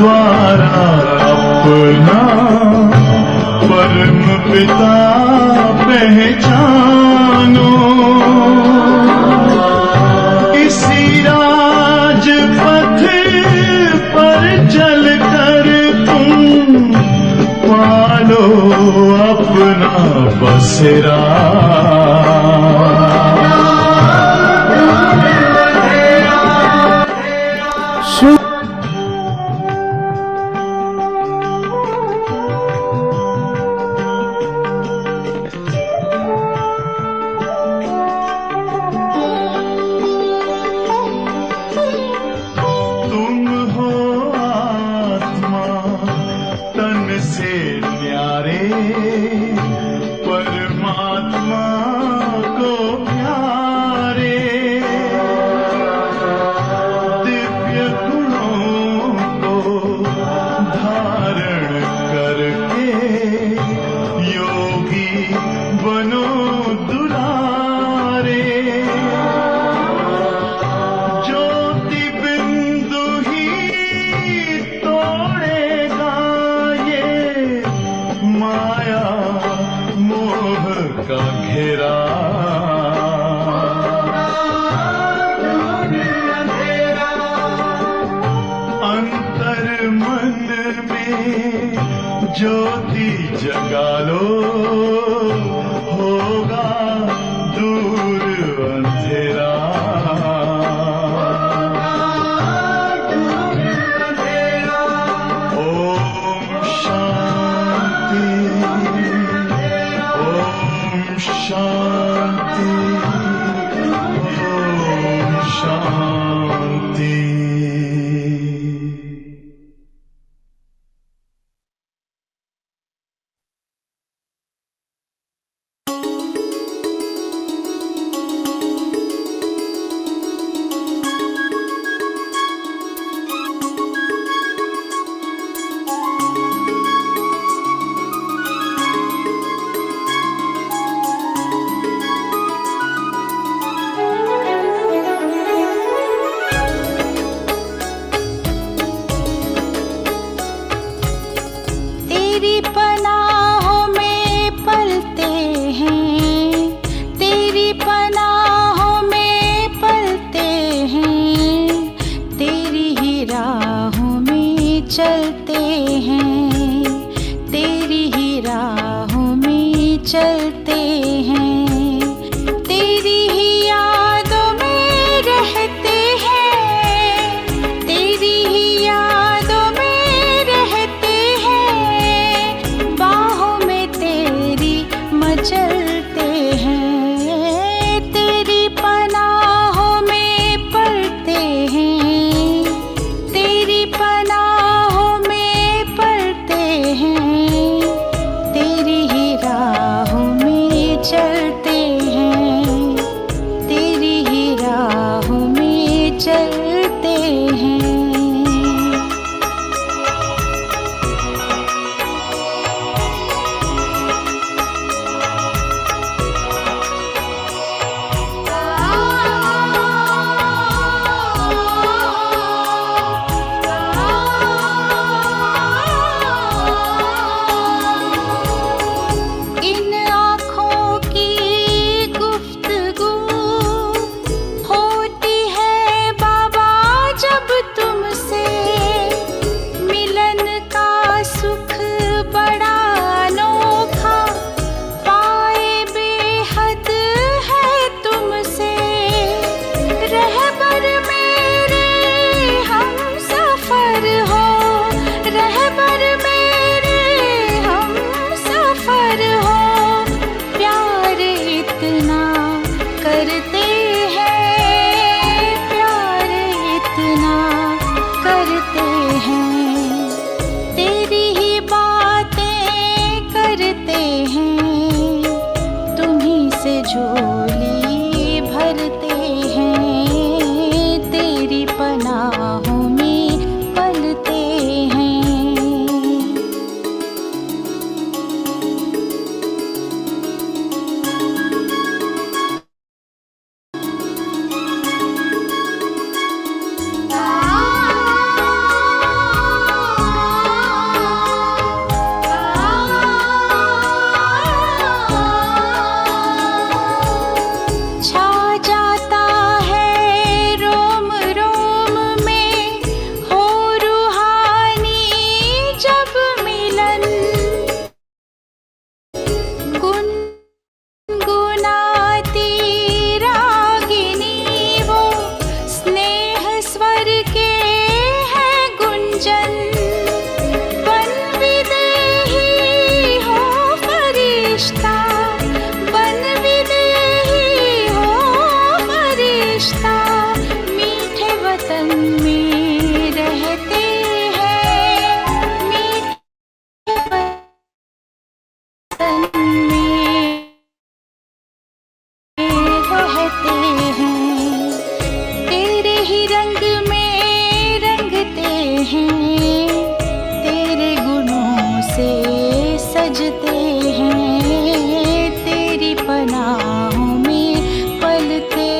द्वारा अपना परम पिता पहचानो। इसी राजपथ पर चलकर तुम पालो अपना बसेरा। परमात्मा को प्यारे दिव्य गुणों को धारण करके योगी बनो दुलारे। ज्योति बिंदु ही तोड़ेगा ये माया मोह का घेरा। अंतर मन में ज्योति जगा लो होगा दूर अंधेरा। ओम शांति शांति ओम शांति। तेरी पनाहों में पलते हैं, तेरी पनाहों में पलते हैं, तेरी ही राहों में चलते हैं, तेरी ही राहों में चलते हैं, तेरी ही यादों में रहते हैं, तेरी ही यादों में रहते हैं, बाहों में तेरी मचलते हैं, तेरी पनाहों में पलते हैं, तेरी पनाहों में पलते हैं, तेरी ही राहों में रहते हैं, तेरे ही रंग में रंगते हैं, तेरे गुणों से सजते हैं, तेरी पनाहों में पलते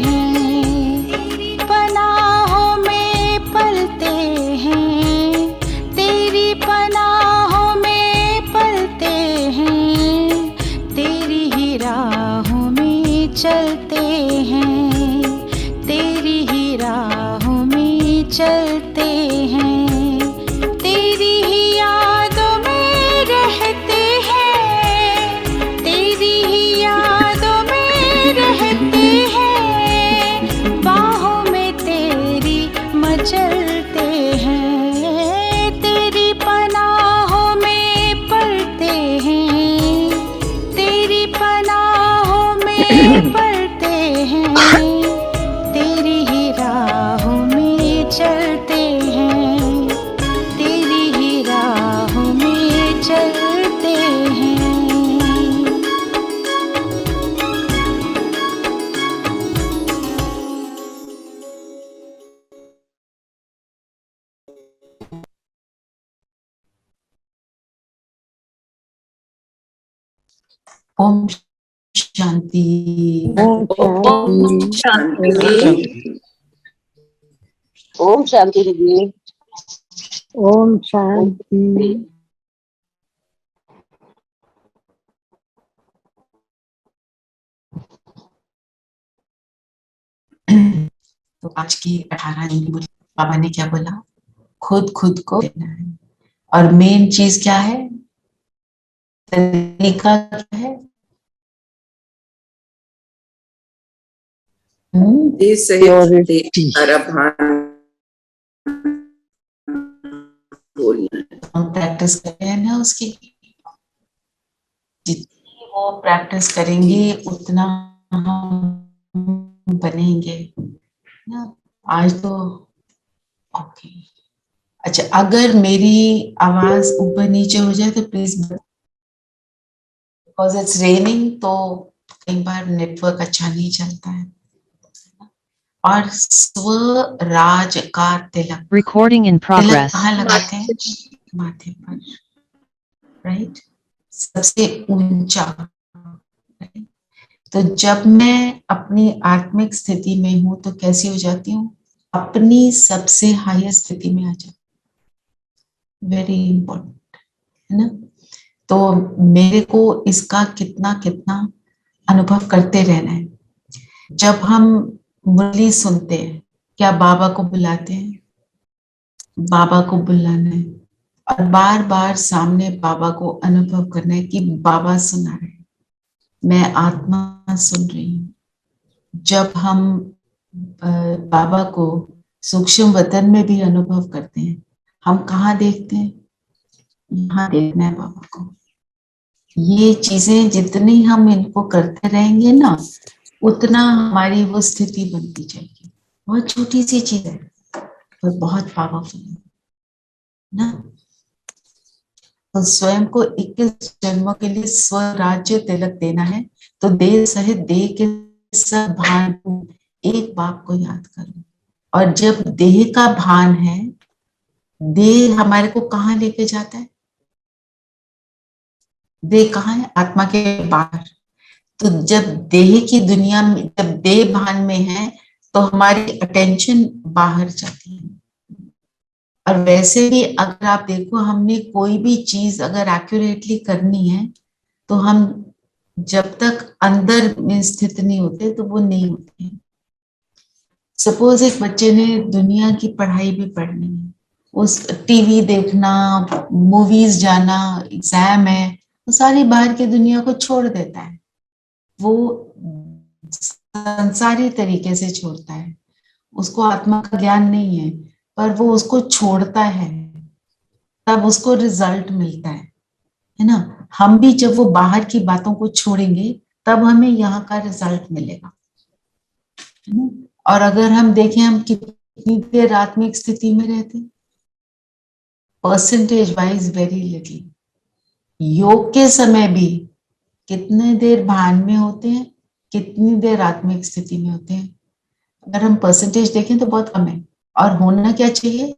हैं, तेरी पनाहों में पलते हैं, तेरी पनाहों में पलते हैं, तेरी ही राहों में चलते हैं, तेरी ही राहों में चलते हैं, तेरी ही यादों में रहते हैं, तेरी ही यादों में रहते हैं, बाहों में तेरी मचलते हैं, तेरी पनाहों में पलते हैं, तेरी पनाहों में पलते हैं, तेरी ही राहों में चलते हैं, तेरी ही राहों में चलते हैं। ओम शांति। ओम शांति। ओम शांति दीदी। ओम शांति। तो आज की 18 जून बाबा ने क्या बोला? खुद को देना है। और मेन चीज क्या है? तरीका क्या है? हम प्रैक्टिस कर रहे हैं ना उसकी, जितनी वो प्रैक्टिस करेंगे उतना हम बनेंगे ना। आज तो ओके। अच्छा, अगर मेरी आवाज ऊपर नीचे हो जाए तो प्लीज, बिकॉज इट्स रेनिंग तो कई बार नेटवर्क अच्छा नहीं चलता है। और स्वराज का तिलक, Recording in तिलक progress. कहाँ लगाते हैं? माथे पर, राइट, सबसे ऊंचा। right? तो जब मैं अपनी आत्मिक स्थिति में हूं तो कैसी हो जाती हूँ? अपनी सबसे हाईएस्ट स्थिति में आ जाती। वेरी इंपॉर्टेंट है ना। तो मेरे को इसका कितना कितना अनुभव करते रहना है। जब हम मुरली सुनते हैं, क्या बाबा को बुलाते हैं? बाबा को बुलाना है और बार बार सामने बाबा को अनुभव करना है कि बाबा सुना रहे, मैं आत्मा सुन रही हूँ। जब हम बाबा को सूक्ष्म वतन में भी अनुभव करते हैं, हम कहाँ देखते हैं? यहाँ देखना है बाबा को। ये चीजें जितनी हम इनको करते रहेंगे ना, उतना हमारी वो स्थिति बनती जाएगी। बहुत छोटी सी चीज है और बहुत पावरफुल है ना। तो स्वयं को 21 जन्मों के लिए स्वराज्य तिलक देना है, तो देह सहित देह के सब भान को एक बाप को याद करो। और जब देह का भान है, देह हमारे को कहाँ लेके जाता है? देह कहाँ है? आत्मा के बाहर। तो जब देह की दुनिया में, जब देह भान में है, तो हमारी अटेंशन बाहर जाती है। और वैसे भी अगर आप देखो, हमने कोई भी चीज अगर एक्यूरेटली करनी है, तो हम जब तक अंदर में स्थित नहीं होते तो वो नहीं होते हैं। सपोज एक बच्चे ने दुनिया की पढ़ाई भी पढ़नी है, उस टीवी देखना, मूवीज जाना, एग्जाम है, वो सारी बाहर की दुनिया को छोड़ देता है। वो संसारी तरीके से छोड़ता है, उसको आत्मा का ज्ञान नहीं है, पर वो उसको छोड़ता है, तब उसको रिजल्ट मिलता है ना। हम भी जब वो बाहर की बातों को छोड़ेंगे, तब हमें यहाँ का रिजल्ट मिलेगा, है ना। और अगर हम देखें, हम कितनी देर आत्मिक स्थिति में रहते हैं? Percentage wise very little. योग के समय भी कितने देर भान में होते हैं? कितनी देर आत्मिक स्थिति में होते हैं? अगर हम परसेंटेज देखें तो बहुत कम है, और होना क्या चाहिए?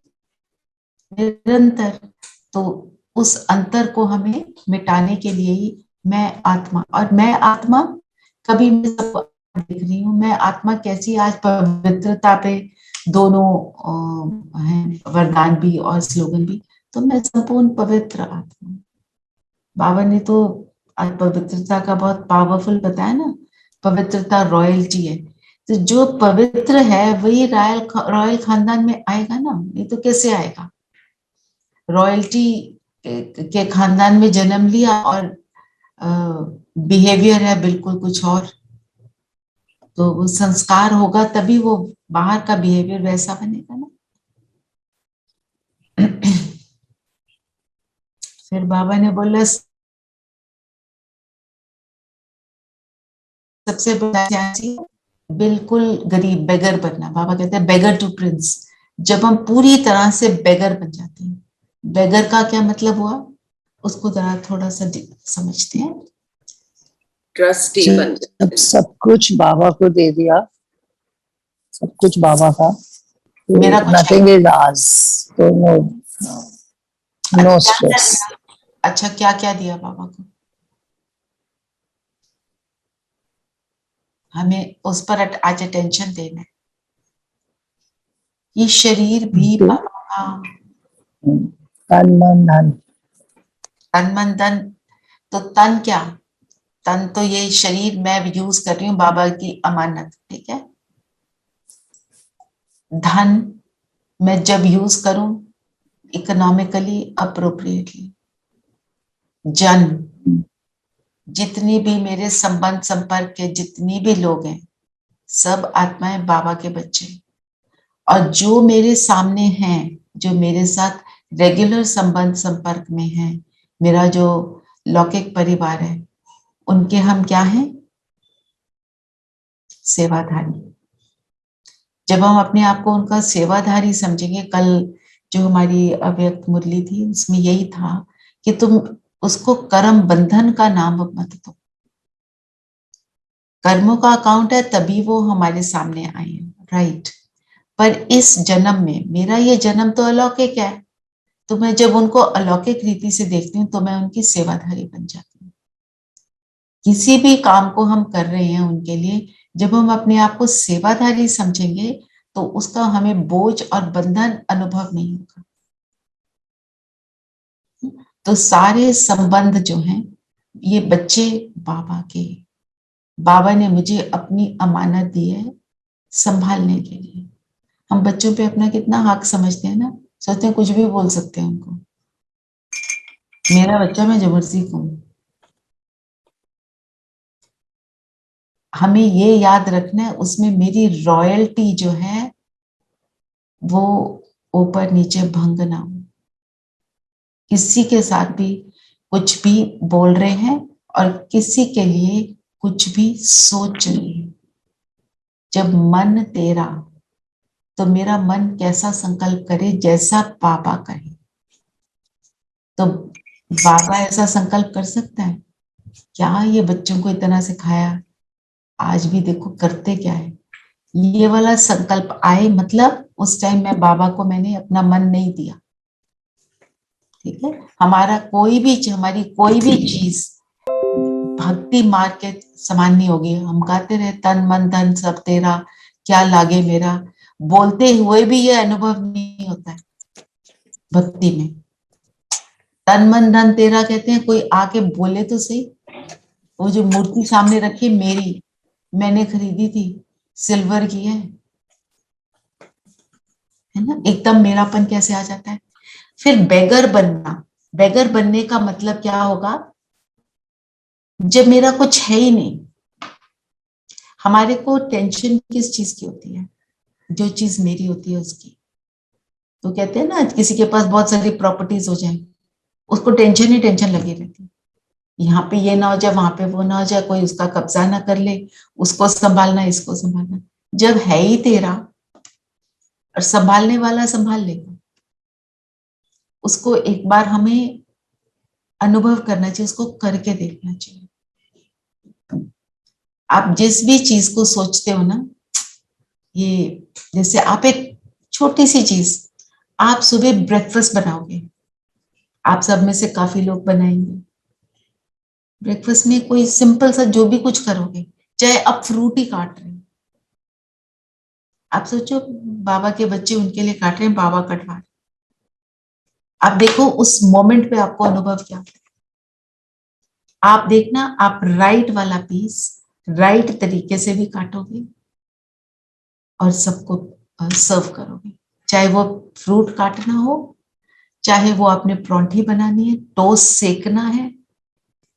निरंतर। तो उस अंतर को हमें मिटाने के लिए ही मैं आत्मा, और मैं आत्मा कभी मैं सबको देख रही हूँ, मैं आत्मा कैसी आज पवित्रता पे दोनों हैं, वरदान भी और स्लोगन भी। तो मैं संपूर्ण पवित्र आत्मा। बाबा ने तो आज पवित्रता का बहुत पावरफुल बताया ना, पवित्रता रॉयल्टी है। तो जो पवित्र है वही रॉयल खानदान में आएगा ना, नहीं तो कैसे आएगा? रॉयल्टी के खानदान में जन्म लिया और बिहेवियर है बिल्कुल कुछ और, तो वो संस्कार होगा तभी वो बाहर का बिहेवियर वैसा बनेगा ना। फिर बाबा ने बोला सबसे बड़ा बिल्कुल गरीब, बेगर बनना। बाबा कहते हैं बेगर टू प्रिंस। जब हम पूरी तरह से बेगर बन जाते हैं, बेगर का क्या मतलब हुआ उसको जरा थोड़ा सा समझते हैं। ट्रस्टी बन जब सब कुछ बाबा को दे दिया, सब कुछ बाबा का, मेरा कुछ नथिंग इज आवर्स, तो नो स्ट्रेस। अच्छा, क्या क्या दिया बाबा को? हमें उस पर आज अटेंशन देना है। ये शरीर भी बाबा का, तन मन धन। तन मन धन। तो तन क्या? तन तो ये शरीर मैं यूज कर रही हूँ बाबा की अमानत, ठीक है। धन मैं जब यूज करूं इकोनॉमिकली अप्रोप्रिएटली। जन, जितनी भी मेरे संबंध संपर्क के जितनी भी लोग हैं सब आत्माएं बाबा के बच्चे, और जो मेरे सामने हैं, जो मेरे साथ रेगुलर संबंध संपर्क में हैं, मेरा जो लौकिक परिवार है, उनके हम क्या हैं? सेवाधारी। जब हम अपने आप को उनका सेवाधारी समझेंगे, कल जो हमारी अव्यक्त मुरली थी उसमें यही था कि तुम उसको कर्म बंधन का नाम मत दो। कर्मों का अकाउंट है तभी वो हमारे सामने आए हैं, राइट। पर इस जन्म में, मेरा ये जन्म तो अलौकिक है, तो मैं जब उनको अलौकिक रीति से देखती हूँ तो मैं उनकी सेवाधारी बन जाती हूँ। किसी भी काम को हम कर रहे हैं उनके लिए, जब हम अपने आप को सेवाधारी समझेंगे तो उसका हमें बोझ और बंधन अनुभव नहीं होगा। तो सारे संबंध जो हैं ये बच्चे बाबा के, बाबा ने मुझे अपनी अमानत दी है संभालने के लिए। हम बच्चों पे अपना कितना हक समझते हैं ना, सोचते हैं कुछ भी बोल सकते हैं उनको, मेरा बच्चा मैं जबरदस्ती कहूं। हमें ये याद रखना है उसमें मेरी रॉयल्टी जो है वो ऊपर नीचे भंग ना हो। किसी के साथ भी कुछ भी बोल रहे हैं और किसी के लिए कुछ भी सोच रहे हैं, जब मन तेरा, तो मेरा मन कैसा संकल्प करे जैसा बाबा करे। तो बाबा ऐसा संकल्प कर सकता है क्या? ये बच्चों को इतना सिखाया, आज भी देखो करते क्या है। ये वाला संकल्प आए मतलब उस टाइम मैं बाबा को मैंने अपना मन नहीं दिया, ठीक है। हमारा कोई भी, हमारी कोई भी चीज भक्ति मार्ग के समान नहीं होगी। हम गाते रहे तन मन धन सब तेरा, क्या लागे मेरा, बोलते हुए भी ये अनुभव नहीं होता है भक्ति में। तन मन धन तेरा कहते हैं, कोई आके बोले तो सही। वो जो मूर्ति सामने रखी मेरी, मैंने खरीदी थी, सिल्वर की है ना, एकदम मेरापन कैसे आ जाता है। फिर बेगर बनना, बेगर बनने का मतलब क्या होगा? जब मेरा कुछ है ही नहीं। हमारे को टेंशन किस चीज की होती है? जो चीज मेरी होती है उसकी। तो कहते हैं ना, किसी के पास बहुत सारी प्रॉपर्टीज हो जाए, उसको टेंशन ही टेंशन लगी रहती है, यहाँ पे ये ना हो जाए, वहां पे वो ना हो जाए, कोई उसका कब्जा ना कर ले, उसको संभालना, इसको संभालना। जब है ही तेरा और संभालने वाला संभाल लेगा, उसको एक बार हमें अनुभव करना चाहिए, उसको करके देखना चाहिए। आप जिस भी चीज को सोचते हो ना, ये जैसे आप एक छोटी सी चीज, आप सुबह ब्रेकफास्ट बनाओगे, आप सब में से काफी लोग बनाएंगे। ब्रेकफास्ट में कोई सिंपल सा जो भी कुछ करोगे, चाहे आप फ्रूट ही काट रहे हो, आप सोचो बाबा के बच्चे उनके लिए काट रहे हैं, बाबा कटवा रहे हैं। आप देखो उस मोमेंट पे आपको अनुभव क्या, आप देखना, आप राइट वाला पीस राइट तरीके से भी काटोगे और सबको सर्व करोगे, चाहे वो फ्रूट काटना हो, चाहे वो आपने परांठी बनानी है, टोस्ट सेकना है,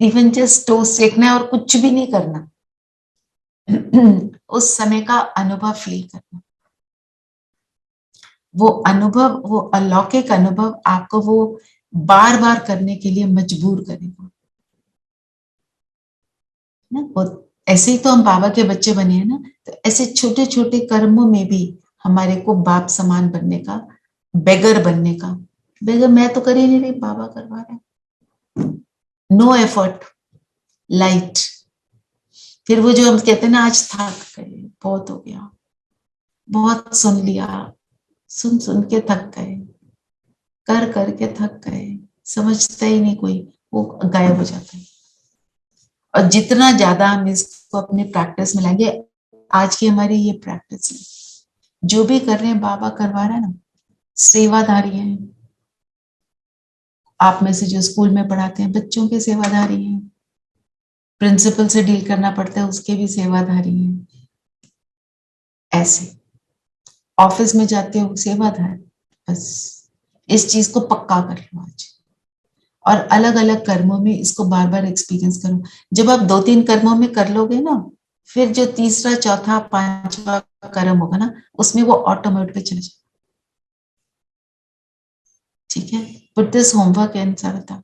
इवन जस्ट टोस्ट सेकना है और कुछ भी नहीं करना, उस समय का अनुभव फील करना। वो अनुभव, वो अलौकिक अनुभव आपको वो बार बार करने के लिए मजबूर करेगा ना। वो ऐसे ही तो हम बाबा के बच्चे बने हैं ना, तो ऐसे छोटे छोटे कर्मों में भी हमारे को बाप समान बनने का, बेगर बनने का, बेगर मैं तो कर ही नहीं रही, बाबा करवा रहे, नो एफर्ट, लाइट। फिर वो जो हम कहते हैं ना, आज थक गए, बहुत हो गया, बहुत सुन लिया, सुन सुन के थक गए, कर करके थक गए, समझता ही नहीं कोई, वो गायब हो जाता है। और जितना ज्यादा हम इसको अपने प्रैक्टिस में लाएंगे, आज की हमारी ये प्रैक्टिस है, जो भी कर रहे हैं बाबा करवा रहा है ना, सेवादारी है। आप में से जो स्कूल में पढ़ाते हैं बच्चों के सेवादारी हैं, प्रिंसिपल से डील करना पड़ता है उसके भी सेवादारी हैं, ऐसे ऑफिस में जाते हो सेवादार। बस इस चीज को पक्का कर लो आज, और अलग अलग कर्मों में इसको बार बार एक्सपीरियंस करो। जब आप 2-3 कर्मों में कर लोगे ना, फिर जो तीसरा चौथा पांचवा कर्म होगा ना, उसमें वो ऑटोमेटिक पे चले जाए। ठीक है, पुट दिस होमवर्क इन सरलता।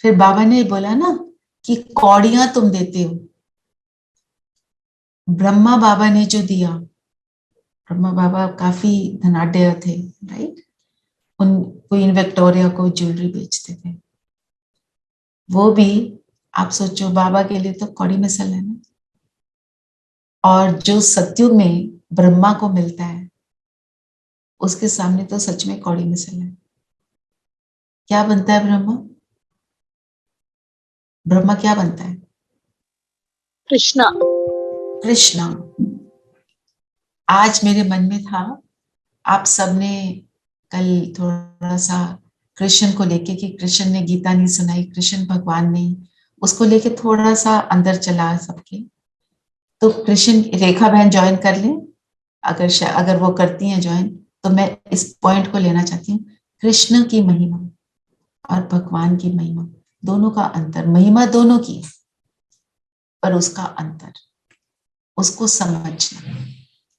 फिर बाबा ने बोला ना कि कौड़ियां तुम देते हो, ब्रह्मा बाबा ने जो दिया, ब्रह्मा बाबा काफी धनाढ्य थे, राइट, उन क्वीन विक्टोरिया को ज्वेलरी बेचते थे, वो भी आप सोचो बाबा के लिए तो कौड़ी मिसल है ना। और जो सत्युग में ब्रह्मा को मिलता है, उसके सामने तो सच में कौड़ी मिसल है। क्या बनता है ब्रह्मा? ब्रह्मा क्या बनता है? कृष्णा। कृष्णा। आज मेरे मन में था, आप सबने कल थोड़ा सा कृष्ण को लेके, कि कृष्ण ने गीता नहीं सुनाई, कृष्ण भगवान ने, उसको लेके थोड़ा सा अंदर चला सबके। तो कृष्ण, रेखा बहन ज्वाइन कर ले, अगर वो करती हैं ज्वाइन, तो मैं इस पॉइंट को लेना चाहती हूँ। कृष्ण की महिमा और भगवान की महिमा, दोनों का अंतर, महिमा दोनों की, पर उसका अंतर, उसको समझना।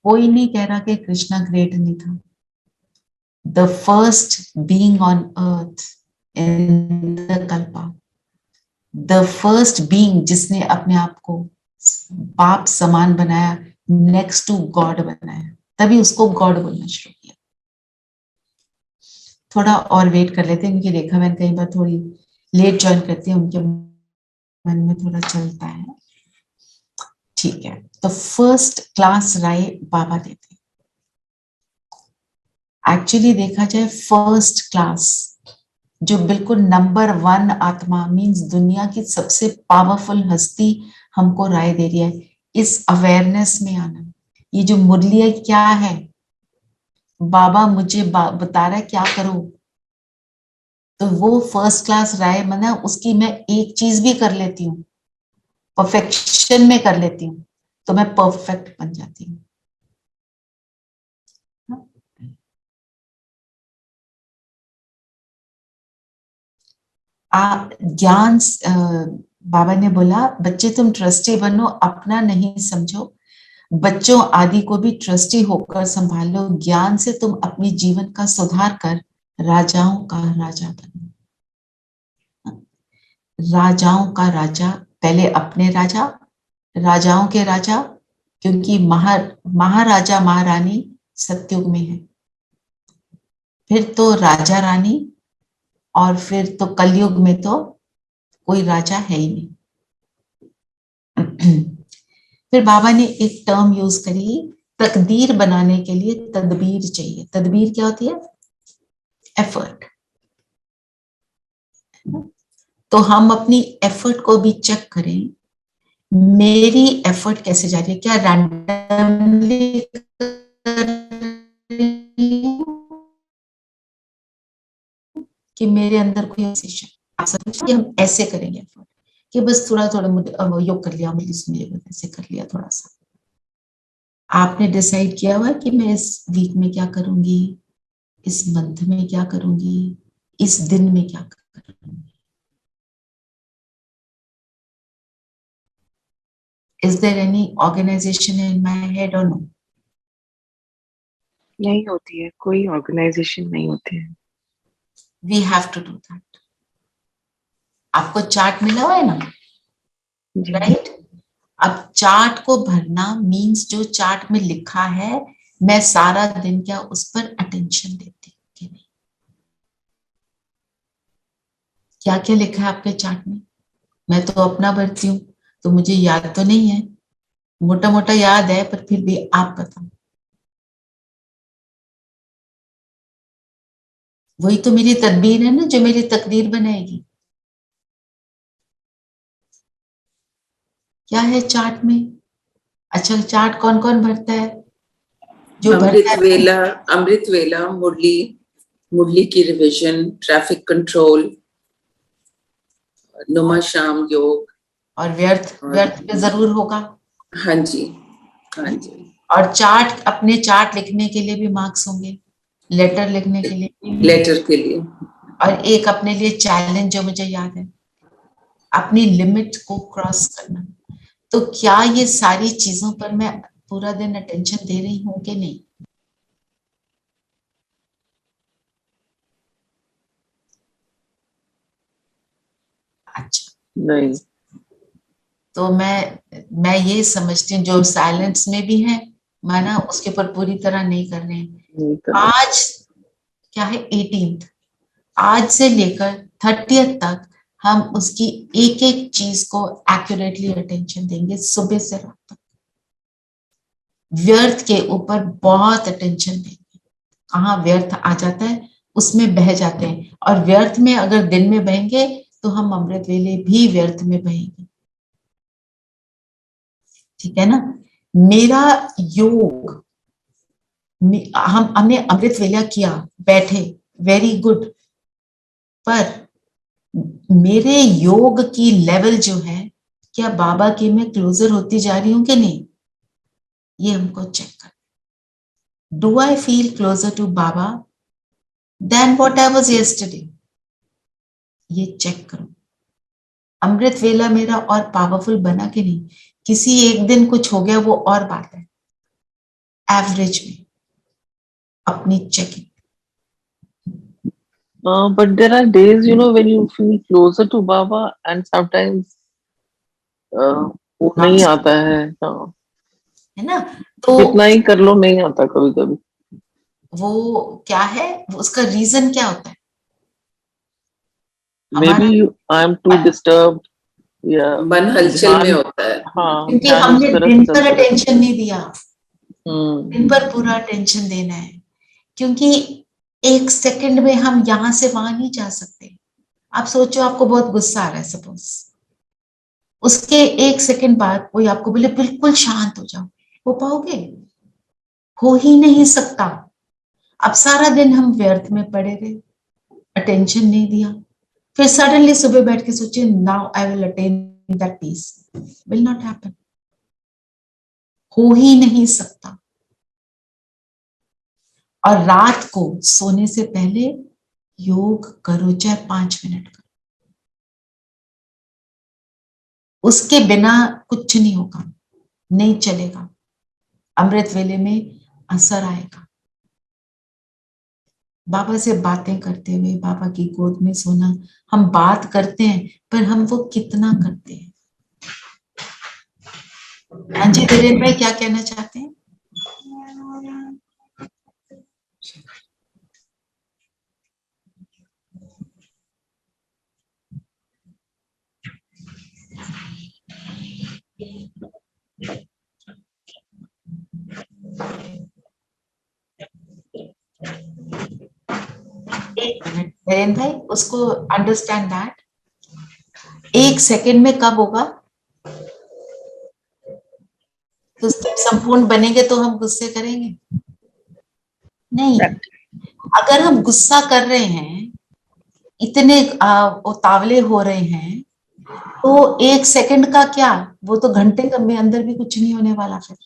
कोई नहीं कह रहा कि कृष्णा ग्रेट नहीं था। The first being on earth in the Kalpa, the first being जिसने अपने आप को बाप समान बनाया, नेक्स्ट टू गॉड बनाया, तभी उसको गॉड बोलना शुरू किया। थोड़ा और वेट कर लेते हैं, क्योंकि रेखा बहन कई बार थोड़ी लेट ज्वाइन करती है, उनके मन में थोड़ा चलता है। ठीक है, तो फर्स्ट क्लास राय बाबा देते। एक्चुअली देखा जाए, फर्स्ट क्लास जो बिल्कुल नंबर 1 आत्मा, मींस दुनिया की सबसे पावरफुल हस्ती हमको राय दे रही है, इस अवेयरनेस में आना। ये जो मुरली है क्या है, बाबा मुझे बता रहा है क्या करो, तो वो फर्स्ट क्लास राय मना, उसकी मैं एक चीज भी कर लेती हूँ, परफेक्शन में कर लेती हूँ, तो मैं परफेक्ट बन जाती हूँ। ज्ञान, बाबा ने बोला बच्चे तुम ट्रस्टी बनो, अपना नहीं समझो, बच्चों आदि को भी ट्रस्टी होकर संभालो, ज्ञान से तुम अपने जीवन का सुधार कर राजाओं का राजा बनो। राजाओं का राजा, पहले अपने राजा, राजाओं के राजा, क्योंकि महाराजा महारानी सतयुग में है, फिर तो राजा रानी, और फिर तो कलयुग में तो कोई राजा है ही नहीं। फिर बाबा ने एक टर्म यूज करी, तकदीर बनाने के लिए तदबीर चाहिए। तदबीर क्या होती है? एफर्ट। तो हम अपनी एफर्ट को भी चेक करें, मेरी एफर्ट कैसे जा रही है? क्या रैंडमली कि मेरे अंदर कोई obsession? आप समझते हैं, हम ऐसे करेंगे एफर्ट कि बस थोड़ा थोड़ा योग कर लिया, ऐसे कर लिया थोड़ा सा। आपने डिसाइड किया हुआ कि मैं इस वीक में क्या करूंगी, इस मंथ में क्या करूंगी, इस दिन में क्या करूंगी। Is there any organization in my head or no? नहीं होती है, कोई ऑर्गेनाइजेशन नहीं होती है। We have to do that. आपको चार्ट मिला हुआ है ना, जी राइट? अब चार्ट को भरना मीन्स जो चार्ट में लिखा है मैं सारा दिन क्या उस पर अटेंशन देती हूँ कि नहीं। क्या क्या लिखा है आपके चार्ट में? मैं तो अपना भरती हूँ तो मुझे याद तो नहीं है, मोटा मोटा याद है, पर फिर भी आप बताओ। वही तो मेरी तदबीर है ना जो मेरी तकदीर बनाएगी। क्या है चार्ट में? अच्छा, चार्ट कौन कौन भरता है? जो भरता है अमृत वेला, मुरली, मुरली की रिवीजन, ट्रैफिक कंट्रोल, नुमा शाम योग। और व्यर्थ, व्यर्थ पे जरूर होगा। हाँ जी, हाँ जी। और चार्ट, अपने चार्ट लिखने के लिए भी मार्क्स होंगे, लेटर लिखने के लिए भी। लेटर के लिए। और एक अपने लिए चैलेंज जो मुझे याद है, अपनी लिमिट को क्रॉस करना। तो क्या ये सारी चीजों पर मैं पूरा दिन अटेंशन दे रही हूँ कि नहीं? अच्छा, नहीं। तो मैं ये समझती हूँ जो साइलेंस में भी है माना उसके ऊपर पूरी तरह नहीं कर रहे हैं। नहीं कर आज क्या है? 18th। आज से लेकर 30th तक हम उसकी एक एक चीज को एक्यूरेटली अटेंशन देंगे, सुबह से रात तक। व्यर्थ के ऊपर बहुत अटेंशन देंगे। कहाँ व्यर्थ आ जाता है उसमें बह जाते हैं, और व्यर्थ में अगर दिन में बहेंगे तो हम अमृत वेले भी व्यर्थ में बहेंगे। ठीक है ना? मेरा योग, हमने अमृत वेला किया, बैठे, वेरी गुड, पर मेरे योग की लेवल जो है, क्या बाबा की मैं क्लोजर होती जा रही हूं कि नहीं, ये हमको चेक कर। Do I feel closer to Baba then what I was yesterday? ये चेक करो। अमृत वेला मेरा और पावरफुल बना कि नहीं? किसी एक दिन कुछ हो गया वो और बात है, एवरेज में अपनी checking. but there are days, when you feel closer to Baba and sometimes वो नहीं आता है। हाँ, है ना? तो कितना ही कर लो नहीं आता कभी कभी। वो क्या है, उसका रीजन क्या होता है? मे बी हमारा आई एम टू डिस्टर्ब, या मन हलचल में होता है। हाँ, क्योंकि ध्यान उस हमने तरफ दिन पर चलता रहता है। अटेंशन नहीं दिया, दिन पर पूरा अटेंशन देना है। क्योंकि एक सेकंड में हम यहां से वहां नहीं जा सकते। आप सोचो आपको बहुत गुस्सा आ रहा है सपोज, उसके एक सेकंड बाद कोई आपको बोले बिल्कुल शांत हो जाओ, हो पाओगे? हो ही नहीं सकता। अब सारा दिन हम व्यर्थ में पड़े रहे, अटेंशन नहीं दिया, फिर सडनली सुबह बैठ के सोचे now I will attain that peace, will not happen. हो ही नहीं सकता। और रात को सोने से पहले योग करो, चाहे 5 मिनट करो, उसके बिना कुछ नहीं होगा, नहीं चलेगा। अमृत वेले में असर आएगा। बाबा से बातें करते हुए, बाबा की गोद में सोना, हम बात करते हैं पर हम वो कितना करते हैं? हाँ जी धीरेन्द्र भाई, क्या कहना चाहते हैं? एक मिनट नरेन भाई, उसको अंडरस्टैंड दैट 1 सेकंड में कब होगा? तो संपूर्ण बनेंगे तो हम गुस्से करेंगे नहीं। अगर हम गुस्सा कर रहे हैं, इतने उतावले हो रहे हैं, तो 1 सेकंड का क्या, वो तो घंटे के में अंदर भी कुछ नहीं होने वाला। फिर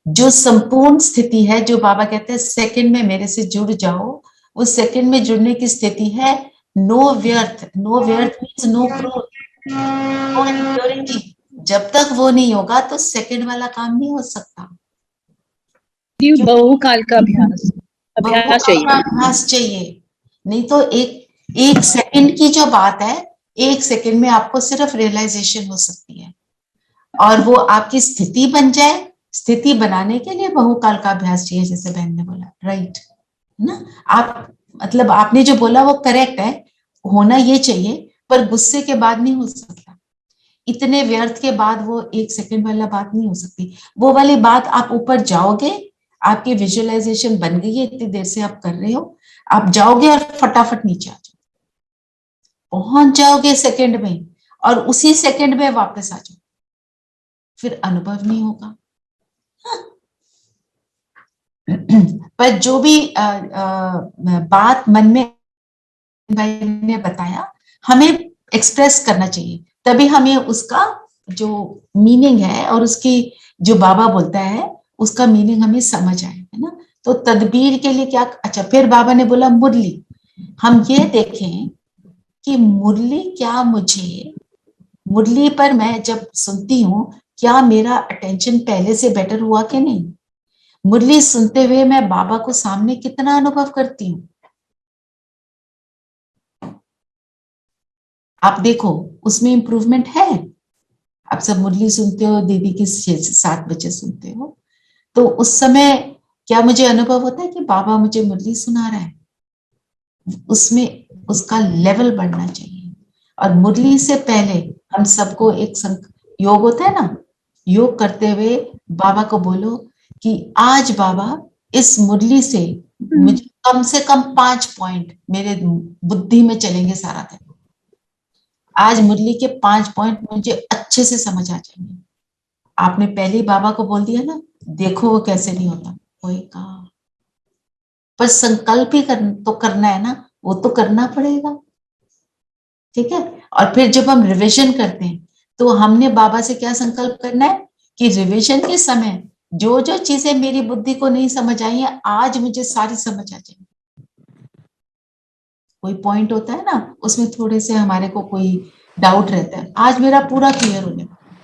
जो संपूर्ण स्थिति है, जो बाबा कहते हैं सेकंड में मेरे से जुड़ जाओ, उस सेकंड में जुड़ने की स्थिति है नो व्यर्थ। नो व्यर्थ means no growth, no impurity. जब तक वो नहीं होगा तो सेकंड वाला काम नहीं हो सकता। बहुकाल का अभ्यास चाहिए। अभ्यास चाहिए, नहीं तो एक सेकंड की जो बात है, 1 सेकंड में आपको सिर्फ रियलाइजेशन हो सकती है, और वो आपकी स्थिति बन जाए। स्थिति बनाने के लिए बहुकाल का अभ्यास चाहिए, जैसे बहन ने बोला, राइट ना? आप मतलब आपने जो बोला वो करेक्ट है, होना ये चाहिए, पर गुस्से के बाद नहीं हो सकता। इतने व्यर्थ के बाद वो 1 सेकंड वाला बात नहीं हो सकती। वो वाली बात आप ऊपर जाओगे, आपकी विजुअलाइजेशन बन गई है, इतनी देर से आप कर रहे हो, आप जाओगे और फटाफट नीचे आ जाओ, पहुंच जाओगे सेकंड में, और उसी सेकंड में वापस आ जाओ, फिर अनुभव नहीं होगा। पर जो भी बात मन में भाई ने बताया, हमें एक्सप्रेस करना चाहिए, तभी हमें उसका जो मीनिंग है और उसकी जो बाबा बोलता है उसका मीनिंग हमें समझ आए, है ना? तो तदबीर के लिए क्या, अच्छा फिर बाबा ने बोला मुरली। हम ये देखें कि मुरली क्या, मुझे मुरली पर मैं जब सुनती हूँ, क्या मेरा अटेंशन पहले से बेटर हुआ कि नहीं? मुरली सुनते हुए मैं बाबा को सामने कितना अनुभव करती हूँ। आप देखो उसमें इंप्रूवमेंट है। आप सब मुरली सुनते हो, दीदी की 6 से 7 बजे सुनते हो, तो उस समय क्या मुझे अनुभव होता है कि बाबा मुझे मुरली सुना रहा है? उसमें उसका लेवल बढ़ना चाहिए। और मुरली से पहले हम सबको एक योग होता है ना, योग करते हुए बाबा को बोलो कि आज बाबा इस मुरली से मुझे कम से कम 5 पॉइंट मेरे बुद्धि में चलेंगे सारा दिन। आज मुरली के 5 पॉइंट मुझे अच्छे से समझ आ जाएंगे। आपने पहले ही बाबा को बोल दिया ना, देखो वो कैसे नहीं होता, होएगा। पर संकल्प ही तो करना है ना, वो तो करना पड़ेगा, ठीक है? और फिर जब हम रिवीजन करते हैं तो हमने बाबा से क्या संकल्प करना है कि रिवीजन के समय जो जो चीजें मेरी बुद्धि को नहीं समझ आई है, आज मुझे सारी समझ आ जाएंगी। कोई पॉइंट होता है ना, उसमें थोड़े से हमारे को कोई डाउट रहता है, आज मेरा पूरा क्लियर होने वाला,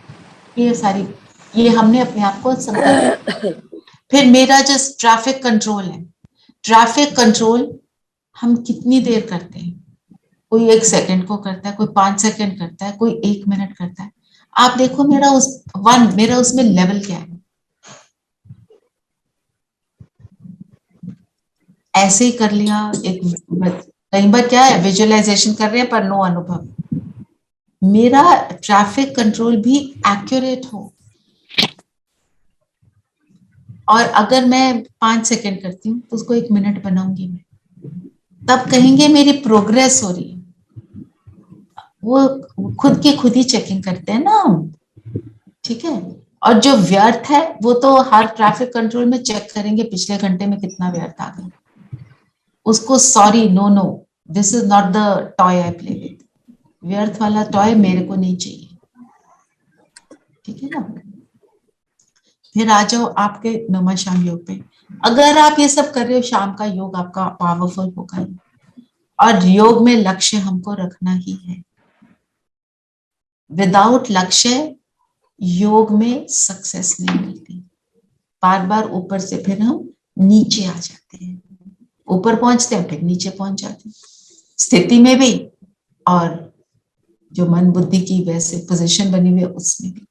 ये सारी, ये हमने अपने आप को संकल्प। फिर मेरा जो ट्रैफिक कंट्रोल है, ट्रैफिक कंट्रोल हम कितनी देर करते हैं? कोई 1 सेकंड को करता है, कोई 5 सेकंड करता है, कोई 1 मिनट करता है। आप देखो मेरा उसमें लेवल क्या है। ऐसे ही कर लिया कई बार क्या है, विजुअलाइजेशन कर रहे हैं पर नो अनुभव। मेरा ट्रैफिक कंट्रोल भी एक्यूरेट हो, और अगर मैं 5 सेकंड करती हूँ तो उसको 1 मिनट बनाऊंगी मैं, तब कहेंगे मेरी प्रोग्रेस हो रही है। वो खुद की खुद ही चेकिंग करते हैं ना हम, ठीक है? और जो व्यर्थ है वो तो हर ट्रैफिक कंट्रोल में चेक करेंगे पिछले घंटे में कितना व्यर्थ आ गया, उसको sorry no this is not the toy I play with, व्यर्थ वाला टॉय मेरे को नहीं चाहिए, ठीक है ना? फिर आ जाओ आपके नमा शाम योग पे। अगर आप ये सब कर रहे हो, शाम का योग आपका पावरफुल होगा, और योग में लक्ष्य हमको रखना ही है। विदाउट लक्ष्य योग में सक्सेस नहीं मिलती, बार बार ऊपर से फिर हम नीचे आ जाते हैं, ऊपर पहुंचते हैं फिर नीचे पहुंच जाते हैं, स्थिति में भी और जो मन बुद्धि की वैसे पोजीशन बनी हुई है उसमें भी,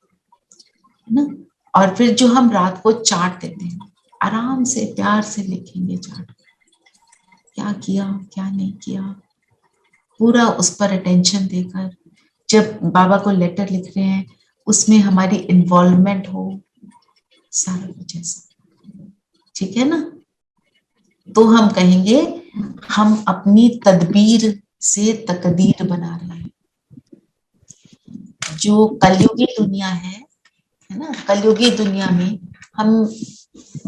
है ना? और फिर जो हम रात को चार्ट देते हैं, आराम से प्यार से लिखेंगे चार्ट, क्या किया क्या नहीं किया, पूरा उस पर अटेंशन देकर। जब बाबा को लेटर लिख रहे हैं उसमें हमारी इन्वॉल्वमेंट हो, सारा कुछ ऐसा, ठीक है ना। तो हम कहेंगे हम अपनी तदबीर से तकदीर बना रहे हैं। जो कलयुगी दुनिया है ना, कलयुगी दुनिया में हम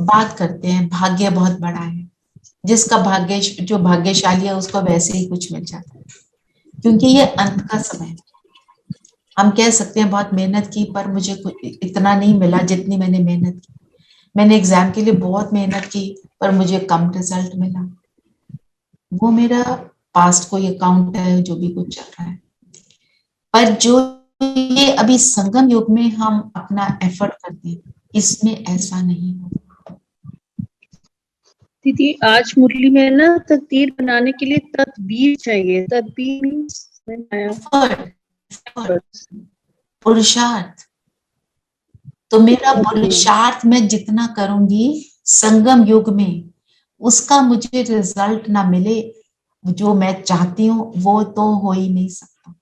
बात करते हैं भाग्य बहुत बड़ा है, जिसका भाग्य, जो भाग्यशाली है उसको वैसे ही कुछ मिल जाता है, क्योंकि ये अंत का समय है। हम कह सकते हैं बहुत मेहनत की पर मुझे इतना नहीं मिला जितनी मैंने मेहनत की। मैंने एग्जाम के लिए बहुत मेहनत की पर मुझे कम रिजल्ट मिला। वो मेरा पास्ट को ये काउंट है, जो भी कुछ चल रहा है। पर जो ये अभी संगम युग में हम अपना एफर्ट करते हैं, इसमें ऐसा नहीं होता। दीदी आज मुरली में ना तकदीर बनाने के लिए तदबीर चाहिए। तदबीर मीन्स पुरुषार्थ। तो मेरा पुरुषार्थ मैं जितना करूंगी संगम युग में, उसका मुझे रिजल्ट ना मिले जो मैं चाहती हूँ, वो तो हो ही नहीं सकता।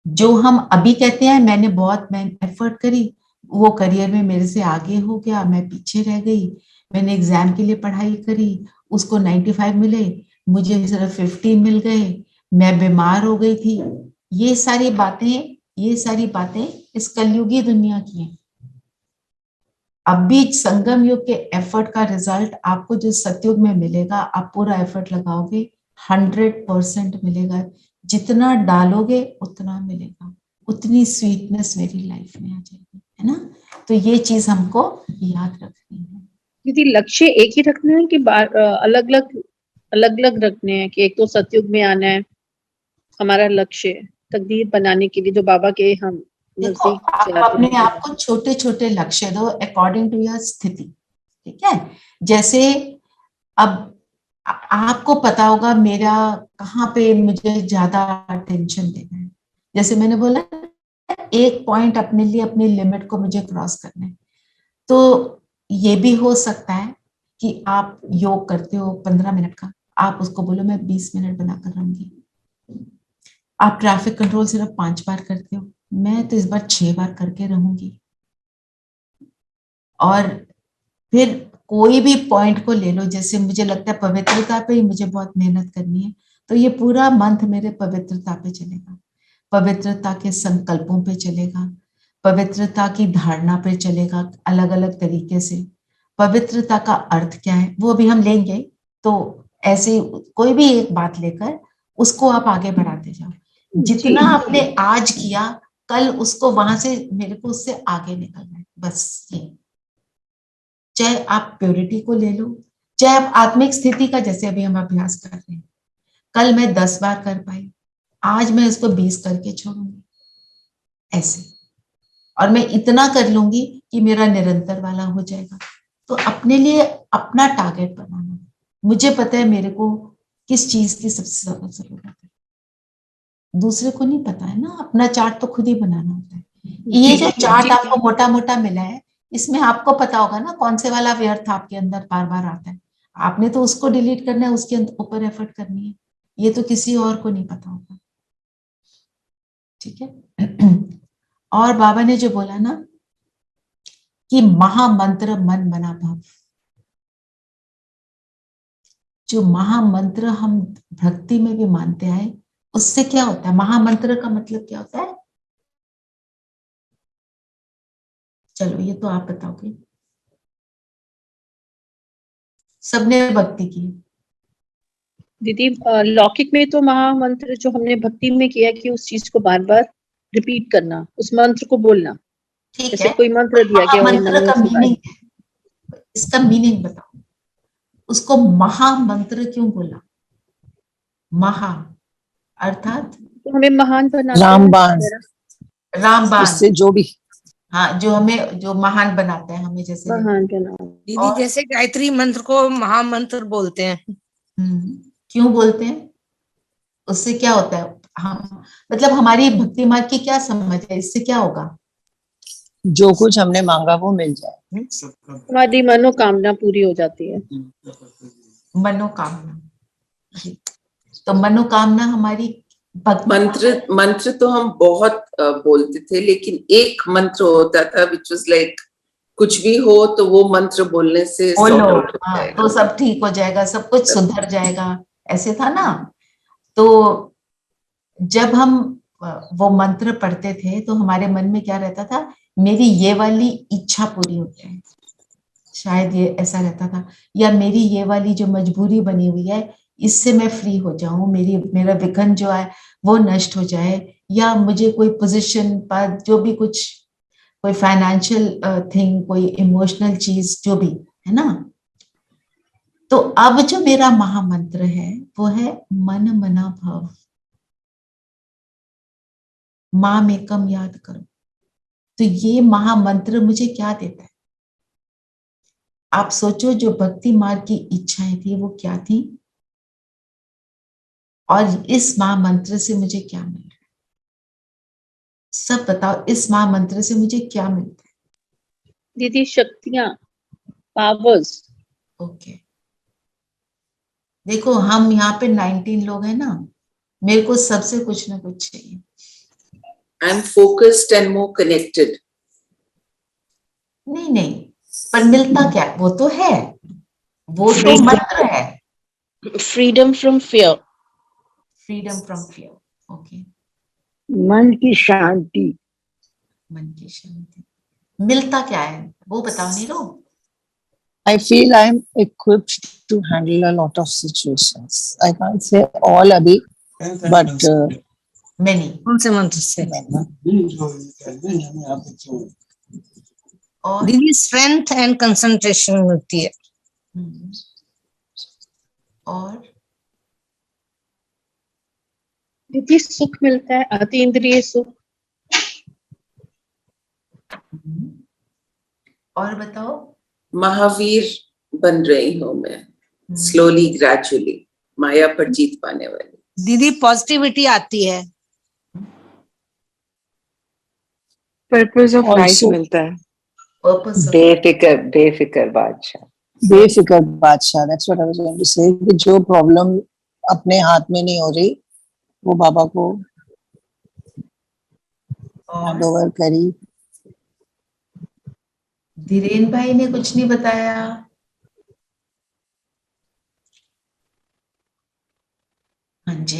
जो हम अभी कहते हैं मैंने बहुत एफर्ट करी, वो करियर में मेरे से आगे हो गया, मैं पीछे रह गई। मैंने एग्जाम के लिए पढ़ाई करी, उसको 95 मिले, मुझे सिर्फ 50 मिल गए, मैं बीमार हो गई थी। ये सारी बातें इस कलयुगी दुनिया की हैं। अब भी संगम युग के एफर्ट का रिजल्ट आपको जो सतयुग में मिलेगा, आप पूरा एफर्ट लगाओगे 100% मिलेगा। जितना डालोगे उतना मिलेगा, उतनी स्वीटनेस मेरी लाइफ में आ जाएगी, है ना। तो ये चीज हमको याद रखनी है। दीदी लक्ष्य एक ही रखना है कि अलग अलग रखने हैं? कि एक तो सतयुग में आना है हमारा लक्ष्य तकदीर बनाने के लिए, जो बाबा के हम देखो, आप अपने आप को छोटे छोटे लक्ष्य दो अकॉर्डिंग टू योर स्थिति, ठीक है। जैसे अब आपको पता होगा मेरा कहाँ पे मुझे ज्यादा टेंशन देना है। जैसे मैंने बोला एक पॉइंट अपने लिए, अपनी लिमिट को मुझे क्रॉस करना है। तो ये भी हो सकता है कि आप योग करते हो 15 मिनट का, आप उसको बोलो मैं 20 मिनट बनाकर रहूंगी। आप ट्रैफिक कंट्रोल सिर्फ 5 बार करते हो, मैं तो इस बार 6 बार करके रहूंगी। और फिर कोई भी पॉइंट को ले लो, जैसे मुझे लगता है पवित्रता पे ही मुझे बहुत मेहनत करनी है, तो ये पूरा मंथ मेरे पवित्रता पे चलेगा, पवित्रता के संकल्पों पे चलेगा, पवित्रता की धारणा पे चलेगा अलग अलग तरीके से। पवित्रता का अर्थ क्या है वो भी हम लेंगे। तो ऐसे कोई भी एक बात लेकर उसको आप आगे बढ़ाते जाओ। जितना आपने आज किया, कल उसको वहां से मेरे को उससे आगे निकलना है, बस ये। चाहे आप प्योरिटी को ले लो, चाहे आप आत्मिक स्थिति का, जैसे अभी हम अभ्यास कर रहे हैं, कल मैं 10 बार कर पाई, आज मैं उसको 20 करके छोड़ूंगी, ऐसे। और मैं इतना कर लूंगी कि मेरा निरंतर वाला हो जाएगा। तो अपने लिए अपना टारगेट बनाना। मुझे पता है मेरे को किस चीज की सबसे ज्यादा जरूरत है, दूसरे को नहीं पता है ना। अपना चार्ट तो खुद ही बनाना होता है। ये जो चार्ट आपको मोटा मोटा मिला है, इसमें आपको पता होगा ना कौन से वाला व्यर्थ आपके अंदर बार बार आता है। आपने तो उसको डिलीट करना है, उसके ऊपर एफर्ट करनी है। ये तो किसी और को नहीं पता होगा, ठीक है। और बाबा ने जो बोला ना कि महामंत्र मन मना भव, जो महामंत्र हम भक्ति में भी मानते आए, उससे क्या होता है? महामंत्र का मतलब क्या होता है? चलो ये तो आप बताओगे, सबने भक्ति की। दीदी लौकिक में तो महामंत्र जो हमने भक्ति में किया कि उस चीज को बार बार रिपीट करना, उस मंत्र को बोलना। ठीक जैसे है, कोई मंत्र दिया गया, महामंत्र का मीनिंग, इसका मीनिंग बताओ। उसको महामंत्र क्यों बोला? महा अर्थात तो हमें महान बनाते रामबाण, रामबाण, उससे जो भी हाँ, जो हमें, जो महान बनाते हैं हमें, जैसे महान बनाते। दीदी जैसे गायत्री मंत्र को महामंत्र बोलते हैं। क्यों बोलते हैं? उससे क्या होता है? हम मतलब हमारी भक्ति मार्ग की क्या समझ है, इससे क्या होगा? जो कुछ हमने मांगा वो मिल जाए, हमारी मनोकामना पूरी हो जाती है। मनोकामना, तो मनोकामना हमारी मंत्र तो हम बहुत बोलते थे, लेकिन एक मंत्र होता था विच वाज लाइक कुछ भी हो तो वो मंत्र बोलने से बोलो, सॉर्ट आउट हो हाँ, जाएगा। तो सब ठीक हो जाएगा, सब कुछ सुधर जाएगा, ऐसे था ना। तो जब हम वो मंत्र पढ़ते थे तो हमारे मन में क्या रहता था, मेरी ये वाली इच्छा पूरी हो जाए, शायद ये ऐसा रहता था, या मेरी ये वाली जो मजबूरी बनी हुई है इससे मैं फ्री हो जाऊं, मेरा विघन जो है वो नष्ट हो जाए, या मुझे कोई पोजीशन पर जो भी कुछ, कोई फाइनेंशियल थिंग, कोई इमोशनल चीज जो भी है ना। तो अब जो मेरा महामंत्र है वो है मन मना भव, माम एकम याद करो। तो ये महामंत्र मुझे क्या देता है, आप सोचो, जो भक्ति मार्ग की इच्छाएं थी वो क्या थी, और इस महामंत्र से मुझे क्या मिल रहा है, सब बताओ, इस महामंत्र से मुझे क्या मिलता है। दीदी शक्तियां, पावर्स। ओके, देखो हम यहाँ पे 19 लोग हैं ना, मेरे को सबसे कुछ ना कुछ चाहिए। I am focused and more connected. नहीं नहीं, पर मिलता क्या, वो तो है, वो तो मंत्र है। Freedom from fear, freedom from fear, okay. मन की शांति, मन की शांति, मिलता क्या है वो बताओ Neeru. I feel I'm equipped to handle a lot of situations. I can't say all abhi, but many, कौन से मंत्र से? और दीदी स्ट्रेंथ एंड कंसंट्रेशन मिलती है। और दीदी सुख मिलता है, अतीन्द्रिय सुख। और बताओ। महावीर बन रही हूँ मैं, स्लोली ग्रेजुअली, माया पर जीत पाने वाली। दीदी पॉजिटिविटी आती है। पर्पस ऑफ लाइफ Also- मिलता है। पर्पस बेफिक्र बादशाह। बेफिक्र बादशाह, that's what I was going to say, कि जो प्रॉब्लम अपने हाथ में नहीं हो रही वो बाबा को हैंड ओवर करी। धीरेन भाई ने कुछ नहीं बताया। हाँ जी,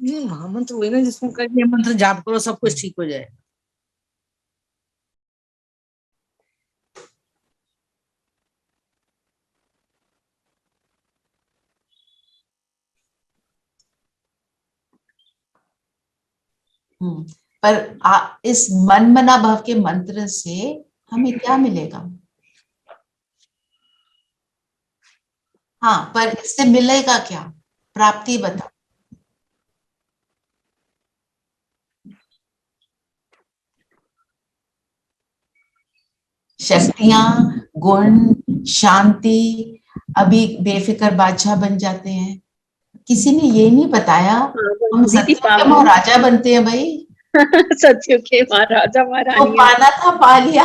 ये महामंत्र वही ना जिसमें कहा ये मंत्र जाप करो सब कुछ ठीक हो जाए। पर इस मन मना भाव के मंत्र से हमें क्या मिलेगा? हाँ, पर इससे मिलेगा क्या, प्राप्ति बताओ। शक्तियां, गुण, शांति, अभी बेफिक्र बादशाह बन जाते हैं। किसी ने ये नहीं बताया हम सत्युग के महाराजा बनते हैं भाई। सत्युग के महाराजा वो महारानी। पाना था पा लिया,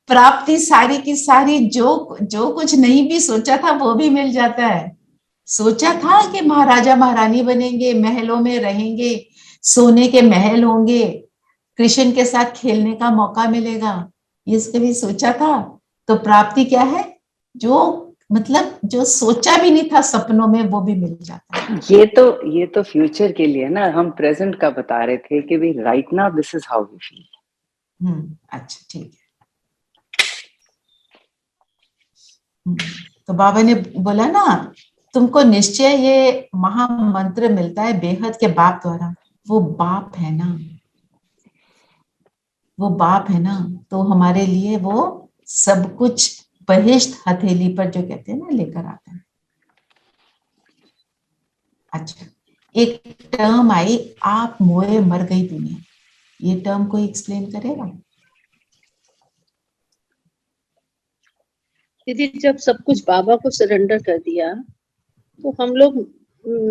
प्राप्ति सारी की सारी, जो कुछ नहीं भी सोचा था वो भी मिल जाता है। सोचा था कि महाराजा महारानी बनेंगे, महलों में रहेंगे, सोने के महल होंगे, कृष्ण के साथ खेलने का मौका मिलेगा, ये कभी सोचा था? तो प्राप्ति क्या है, जो मतलब जो सोचा भी नहीं था सपनों में वो भी मिल जाता है। ये तो फ्यूचर के लिए ना, हम प्रेजेंट का बता रहे थे कि भाई right now this is how we feel. अच्छा ठीक है। तो बाबा ने बोला ना, तुमको निश्चय ये महामंत्र मिलता है बेहद के बाप द्वारा। वो बाप है ना, वो बाप है ना, तो हमारे लिए वो सब कुछ बहिष्ठ हथेली पर जो कहते हैं ना लेकर आता है। अच्छा, एक टर्म आई, आप मोए मर गई दुनिया, ये टर्म कोई एक्सप्लेन करेगा? दीदी जब सब कुछ बाबा को सरेंडर कर दिया तो हम लोग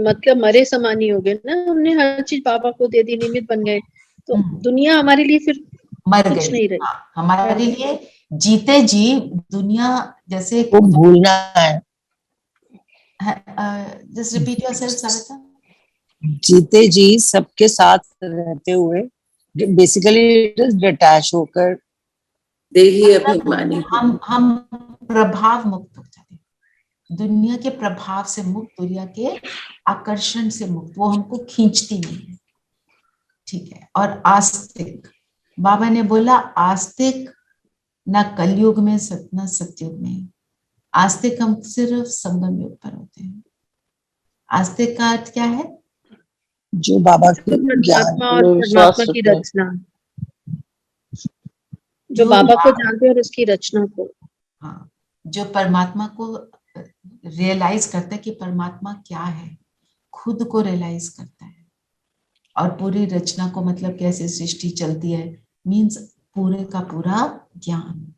मतलब मरे समान ही हो गए ना, हमने हर चीज बाबा को दे दी, निमित्त बन गए, तो दुनिया हमारे लिए फिर मर कुछ गई। नहीं रही। हाँ, हमारे लिए जीते जी दुनिया जैसे वो भूलना है। Just repeat yourself Savita. जीते जी सबके साथ रहते हुए, बेसिकली इट इज डिटैच होकर, देही अभिमानी हम प्रभाव मुक्त हो जाते हैं, दुनिया के प्रभाव से मुक्त, दुनिया के आकर्षण से मुक्त, वो हमको खींचती नहीं है, ठीक है। और आस्तिक, बाबा ने बोला आस्तिक ना कलयुग में न सतयुग में, आस्तिक हम सिर्फ संगम युग पर होते हैं। आस्तिक का अर्थ क्या है? जो बाबा के ज्ञान, परमात्मा और परमात्मा की रचना, जो बाबा को जानते हैं और उसकी रचना को, हाँ, जो परमात्मा को रियलाइज करता है कि परमात्मा क्या है, खुद को रियलाइज करता है, और पूरी रचना को, मतलब कैसे सृष्टि चलती है, मीन्स पूरे का पूरा ज्ञान।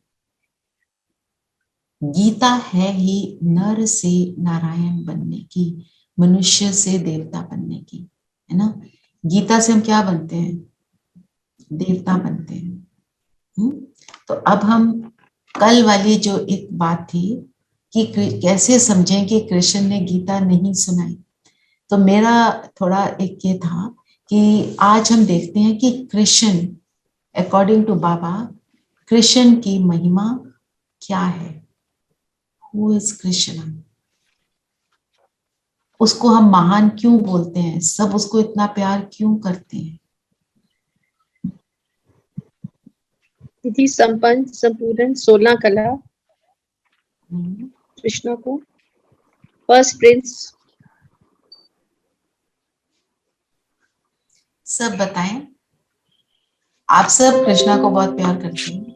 गीता है ही नर से नारायण बनने की, मनुष्य से देवता बनने की, है ना। गीता से हम क्या बनते हैं? देवता बनते हैं। तो अब हम कल वाली जो एक बात थी कि कैसे समझें कि कृष्ण ने गीता नहीं सुनाई, तो मेरा थोड़ा एक ये था कि आज हम देखते हैं कि कृष्ण, अकॉर्डिंग टू बाबा, कृष्ण की महिमा क्या है। Who is Krishna? उसको हम महान क्यों बोलते हैं, सब उसको इतना प्यार क्यों करते हैं? विधि संपन्न संपूर्ण 16 कला कृष्णा को, फर्स्ट प्रिंस। सब बताएं, आप सब कृष्णा को बहुत प्यार करते हैं।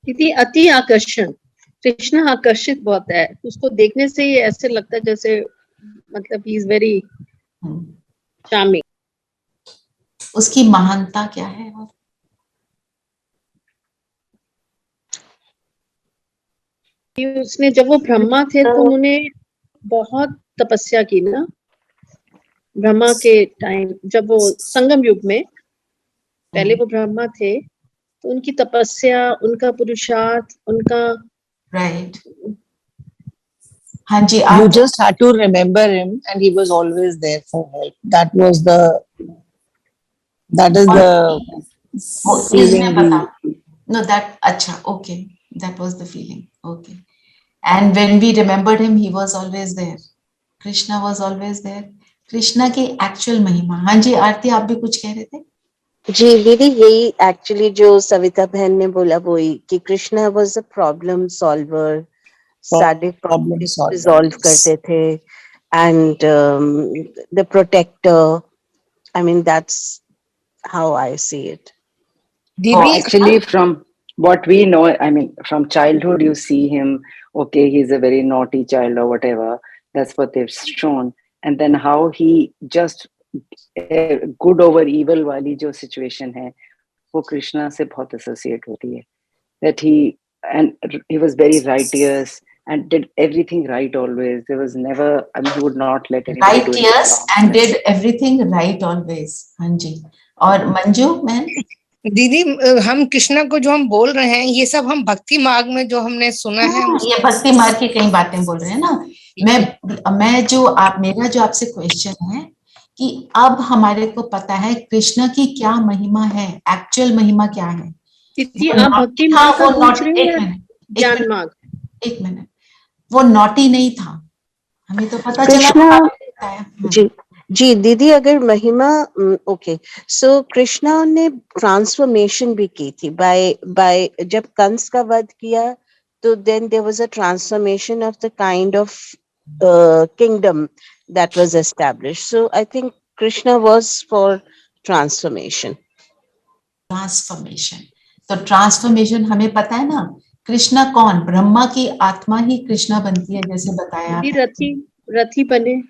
दीदी अति आकर्षण, कृष्णा आकर्षित बहुत है, उसको देखने से ही ऐसे लगता है जैसे, मतलब ही इज वेरी चार्मिंग। उसकी महानता क्या है? उसने, जब वो ब्रह्मा थे तो उन्होंने बहुत तपस्या की ना, ब्रह्मा के टाइम, जब वो संगम युग में, पहले वो ब्रह्मा थे तो उनकी तपस्या, उनका पुरुषार्थ, उनका, राइट। हाँ जी, you just had to remember him and he was always there for help. That is the feeling. No, that acha, okay, that was the feeling, okay. And when we remembered him, he was always there. Krishna was always there. Krishna की actual महिमा। हाँ जी आरती, आप भी कुछ कह रहे थे? जी दीदी, यही एक्चुअली जो सविता बहन ने बोला वही, कि Krishna was a problem solver, सारे प्रॉब्लम रिजॉल्व करते थे, and the protector, I mean that's how I see it. Actually, from what we know, I mean, from childhood, you see him, okay, he's a very naughty child or whatever. That's what they've shown. And then how he just good over evil वाली जो situation है, वो कृष्णा से बहुत associate होती है. That he was very righteous and did everything right always. There was never, I mean, he would not let anybody do anything Righteous wrong. and did everything right always. हाँ जी। और Manju ma'am? दीदी हम कृष्णा को जो हम बोल रहे हैं, ये सब हम भक्ति मार्ग में जो हमने सुना है, ये भक्ति मार्ग की कई बातें बोल रहे हैं ना। मैं जो मेरा जो आपसे क्वेश्चन है कि अब हमारे को पता है कृष्णा की क्या महिमा है, एक्चुअल महिमा क्या है। आप भक्ति मार्ग का पूछ रहे हैं, ज्ञान मार्ग? एक मिनट, वो नॉटी नहीं था, हमें तो पता चला। जी जी दीदी, अगर महिमा, ओके, सो कृष्णा ने ट्रांसफॉर्मेशन भी की थी बाय जब कंस का वध किया तो then there was a transformation of the kind of kingdom that was established. So I think Krishna was for transformation. तो ट्रांसफॉर्मेशन हमें पता है ना। कृष्णा कौन? ब्रह्मा की आत्मा ही कृष्णा बनती है, जैसे बताया। रथी बने।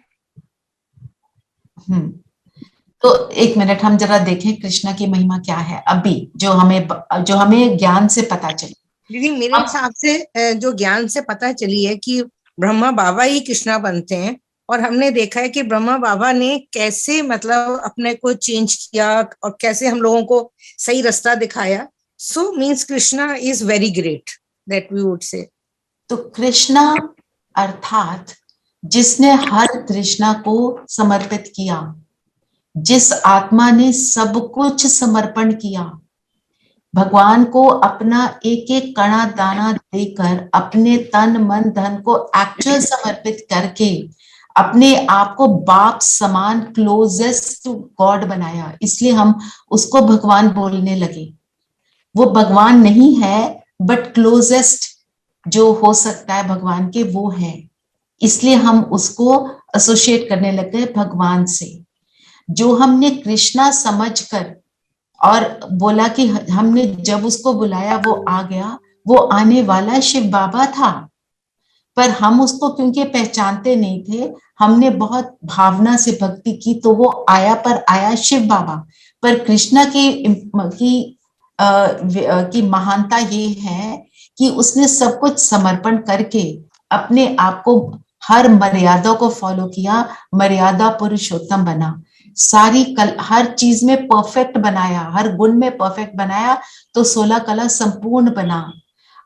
तो एक मिनट, हम जरा देखें कृष्णा की महिमा क्या है अभी, जो हमें ज्ञान से पता चली। दीदी मेरे हिसाब से जो ज्ञान से पता चली है कि ब्रह्मा बाबा ही कृष्णा बनते हैं, और हमने देखा है कि ब्रह्मा बाबा ने कैसे मतलब अपने को चेंज किया और कैसे हम लोगों को सही रास्ता दिखाया. So means Krishna is very great, that we would say. तो कृष्णा अर्थात जिसने हर तृष्णा को समर्पित किया, जिस आत्मा ने सब कुछ समर्पण किया, भगवान को अपना एक एक कणा दाना देकर अपने तन मन धन को एक्चुअल समर्पित करके अपने आप को बाप समान क्लोजेस्ट टू गॉड बनाया, इसलिए हम उसको भगवान बोलने लगे. वो भगवान नहीं है बट क्लोजेस्ट जो हो सकता है भगवान के वो है, इसलिए हम उसको एसोसिएट करने लगे भगवान से. जो हमने कृष्णा समझकर और बोला कि हमने जब उसको बुलाया वो आ गया, वो आने वाला शिव बाबा था, पर हम उसको क्योंकि पहचानते नहीं थे, हमने बहुत भावना से भक्ति की तो वो आया, पर आया शिव बाबा. पर कृष्णा की महानता ये है कि उसने सब कुछ समर्पण करके अपने आप को हर मर्यादा को फॉलो किया, मर्यादा पुरुषोत्तम बना, हर चीज में परफेक्ट बनाया, हर गुण में परफेक्ट बनाया, तो 16 कला संपूर्ण बना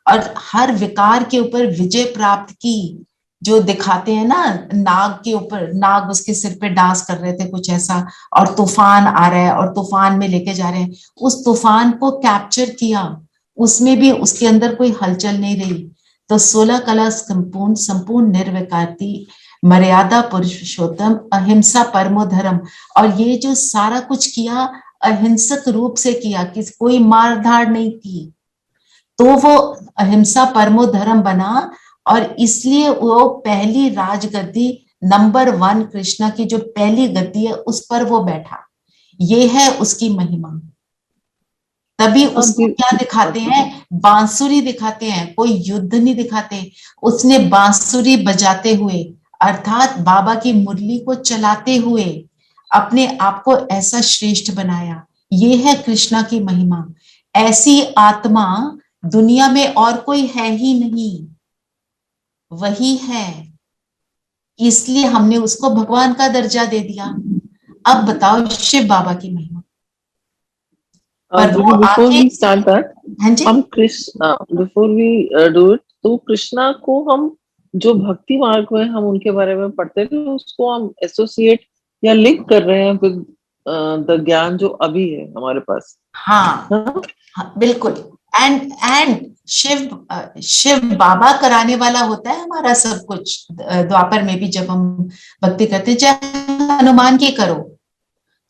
और हर विकार के ऊपर विजय प्राप्त की. जो दिखाते हैं ना, नाग के ऊपर, नाग उसके सिर पे डांस कर रहे थे कुछ ऐसा, और तूफान आ रहा है और तूफान में लेके जा रहे हैं, उस तूफान को कैप्चर किया, उसमें भी उसके अंदर कोई हलचल नहीं रही. तो 16 कला संपूर्ण निर्विकारती, मर्यादा पुरुषोत्तम, अहिंसा परमो धर्म. और ये जो सारा कुछ किया अहिंसक रूप से किया, कि कोई मारधाड़ नहीं की, तो वो अहिंसा परमो धर्म बना. और इसलिए वो पहली राजगद्दी नंबर 1 कृष्णा की जो पहली गद्दी है उस पर वो बैठा. ये है उसकी महिमा. तभी उसको क्या दिखाते हैं, बांसुरी दिखाते हैं, कोई युद्ध नहीं दिखाते. उसने बांसुरी बजाते हुए अर्थात बाबा की मुरली को चलाते हुए अपने आप को ऐसा श्रेष्ठ बनाया. ये है कृष्णा की महिमा. ऐसी आत्मा दुनिया में और कोई है ही नहीं, वही है, इसलिए हमने उसको भगवान का दर्जा दे दिया. अब बताओ शिव बाबा की महिमा. Before we start that, हाँ जी, हम Krishna, before we do it, तो कृष्णा को हम जो भक्ति मार्ग में हम उनके बारे में पढ़ते थे, उसको हम एसोसिएट या लिंक कर रहे हैं विद द ज्ञान जो अभी है हमारे पास. हाँ, हाँ बिल्कुल. एंड शिव बाबा कराने वाला होता है हमारा सब कुछ. द्वापर में भी जब हम भक्ति करते हैं, चाहे हनुमान की करो,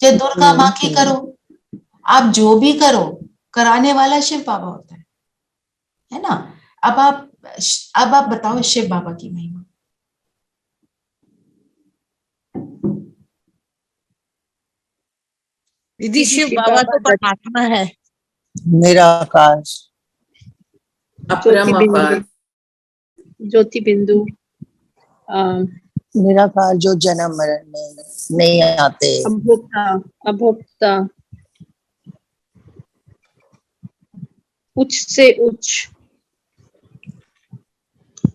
चाहे दुर्गा माँ की करो, आप जो भी करो, कराने वाला शिव बाबा होता है ना. अब आप बताओ शिव बाबा की महिमा. दीदी शिव बाबा तो परमात्मा है, निराकार, अपरम ज्योति बिंदु, निराकार जो जन्म मरण में नहीं आते, अभोक्ता, उच्च से उच्च,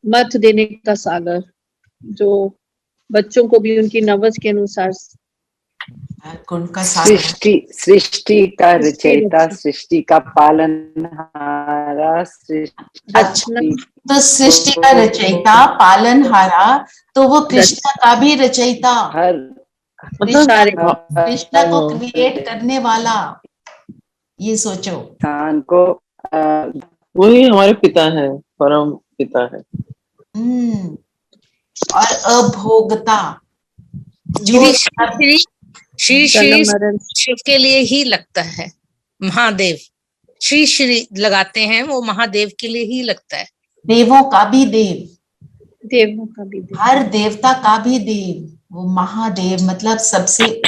मत देने का सागर, जो बच्चों को भी उनकी नवज के अनुसार गुण का सागर, सृष्टि का रचयिता, सृष्टि का पालनहारा, तो सृष्टि का रचयिता, पालनहारा, तो वो कृष्णा का भी रचयिता, कृष्णा को क्रिएट करने वाला. ये सोचो, इंसान को वही हमारे पिता है, परम पिता है. और अभोगता, जो श्री श्री शिव के लिए ही लगता है. महादेव श्री श्री लगाते हैं, वो महादेव के लिए ही लगता है. देवों का भी देव, देवों का भी देव, हर देवता का भी देव, वो महादेव मतलब सबसे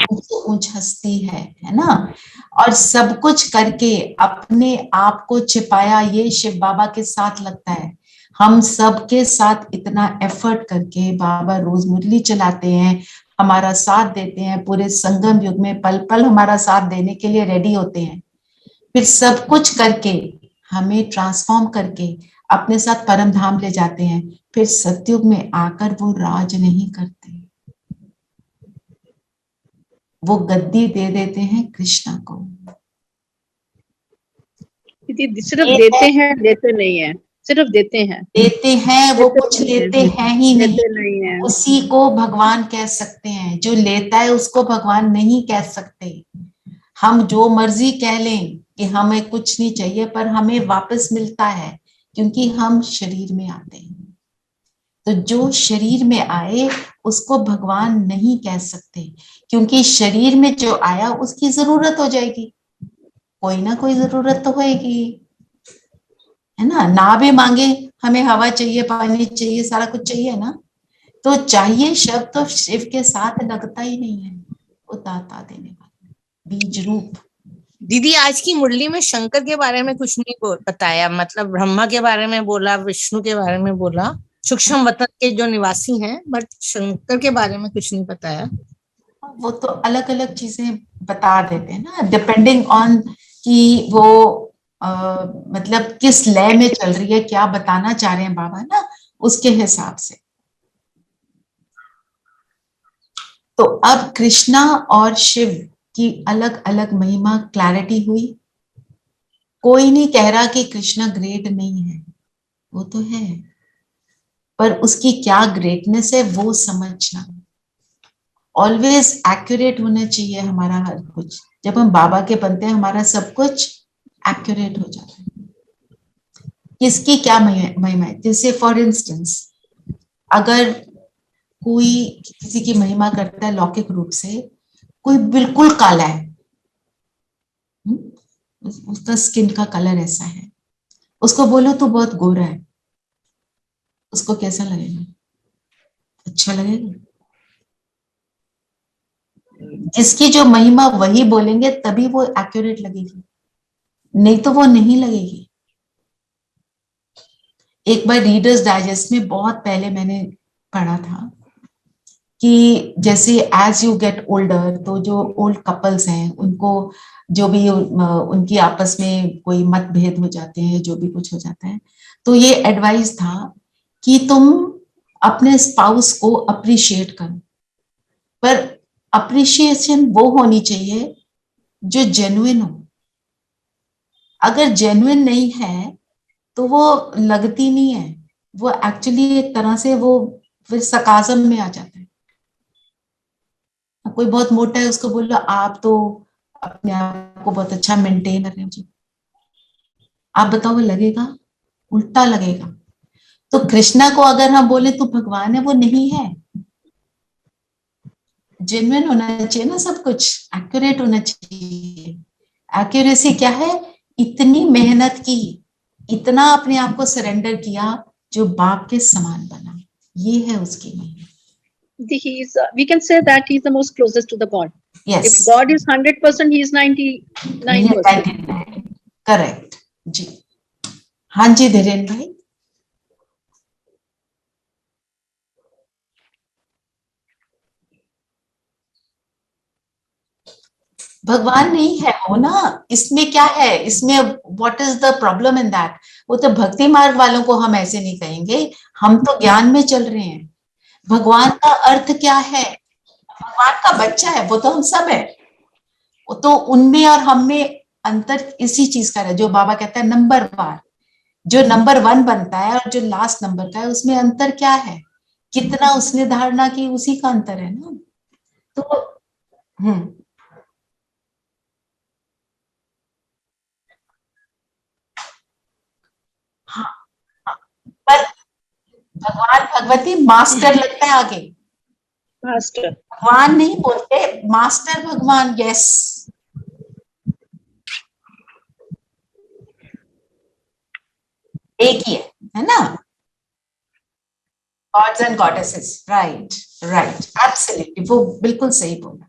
ऊंच हस्ती है ना. और सब कुछ करके अपने आप को छिपाया, ये शिव बाबा के साथ लगता है. हम सब के साथ इतना एफर्ट करके बाबा रोज मुरली चलाते हैं, हमारा साथ देते हैं, पूरे संगम युग में पल पल हमारा साथ देने के लिए रेडी होते हैं. फिर सब कुछ करके हमें ट्रांसफॉर्म करके अपने साथ परम धाम ले जाते हैं. फिर सतयुग में आकर वो राज नहीं करते, वो गद्दी दे देते हैं कृष्णा को. दीदी सिर्फ देते हैं, लेते नहीं है, सिर्फ देते हैं, देते हैं, वो लेते कुछ नहीं है, लेते हैं ही नहीं। लेते नहीं है। उसी को भगवान कह सकते हैं। जो लेता है उसको भगवान नहीं कह सकते। हम जो मर्जी कह लें कि हमें कुछ नहीं चाहिए, पर हमें वापस मिलता है क्योंकि हम शरीर में आते हैं। तो जो शरीर में आए उसको भगवान नहीं कह सकते, क्योंकि शरीर में जो आया उसकी जरूरत हो जाएगी, कोई ना कोई जरूरत तो होएगी, है ना। ना भी मांगे, हमें हवा चाहिए, पानी चाहिए, सारा कुछ चाहिए ना। तो चाहिए शब्द तो शिव के साथ लगता ही नहीं है। वो दाता देने वाला बीज रूप। दीदी आज की मुरली में शंकर के बारे में कुछ नहीं बताया, मतलब ब्रह्मा के बारे में बोला, विष्णु के बारे में बोला, सूक्ष्म वतन के जो निवासी हैं, बट शंकर के बारे में कुछ नहीं बताया। वो तो अलग अलग चीजें बता देते हैं ना, डिपेंडिंग ऑन कि वो मतलब किस लय में चल रही है, क्या बताना चाह रहे हैं बाबा ना, उसके हिसाब से। तो अब कृष्णा और शिव की अलग अलग महिमा क्लैरिटी हुई। कोई नहीं कह रहा कि कृष्णा ग्रेट नहीं है, वो तो है, पर उसकी क्या ग्रेटनेस है वो समझना। ऑलवेज एक्यूरेट होना चाहिए हमारा हर कुछ। जब हम बाबा के बनते हैं हमारा सब कुछ एक्यूरेट हो जाता है। किसकी क्या महिमा है, जैसे फॉर इंस्टेंस अगर कोई किसी की महिमा करता है लौकिक रूप से, कोई बिल्कुल काला है, उसका स्किन का कलर ऐसा है, उसको बोलो तो बहुत गोरा है, उसको कैसा लगेगा? अच्छा लगेगा। जिसकी जो महिमा वही बोलेंगे तभी वो एक्यूरेट लगेगी, नहीं तो वो नहीं लगेगी। एक बार रीडर्स डाइजेस्ट में बहुत पहले मैंने पढ़ा था कि जैसे एज यू गेट ओल्डर, तो जो ओल्ड कपल्स हैं उनको जो भी उनकी आपस में कोई मतभेद हो जाते हैं, जो भी कुछ हो जाता है, तो ये एडवाइस था कि तुम अपने स्पाउस को अप्रिशिएट करो, पर अप्रिशिएशन वो होनी चाहिए जो जेन्युइन हो। अगर जेन्युइन नहीं है तो वो लगती नहीं है, वो एक्चुअली एक तरह से वो फिर सकाजम में आ जाता है। कोई बहुत मोटा है, उसको बोलो आप तो अपने आप को बहुत अच्छा मेंटेन कर रहे हो जी, आप बताओ वो लगेगा? उल्टा लगेगा। तो कृष्णा को अगर हम बोले तो भगवान है, वो नहीं है। जेन्युइन होना चाहिए ना सब कुछ, एक्यूरेट होना चाहिए। एक्यूरेसी क्या है? इतनी मेहनत की, इतना अपने आप को सरेंडर किया, जो बाप के समान बना, ये है उसकी महिमा। We can say that he is the most closest to the God. Yes. If God is 100%, he is 99%. Correct जी। हाँ जी धीरेन्द्र भाई। भगवान नहीं है वो ना, इसमें क्या है, इसमें what is the problem in that? वो तो भक्ति मार्ग वालों को हम ऐसे नहीं कहेंगे, हम तो ज्ञान में चल रहे हैं। भगवान का अर्थ क्या है? भगवान का बच्चा है, वो तो हम सब है। वो तो उनमें और हम में अंतर इसी चीज का है, जो बाबा कहता है नंबर वार, जो नंबर 1 बनता है और जो लास्ट नंबर का है, उसमें अंतर क्या है? कितना उसने धारणा की, उसी का अंतर है ना। तो हाँ, पर भगवान भगवती मास्टर लगता है आगे, मास्टर भगवान नहीं बोलते, मास्टर भगवान। यस, एक ही है ना, gods and goddesses. Right right, absolutely, वो बिल्कुल सही बोला।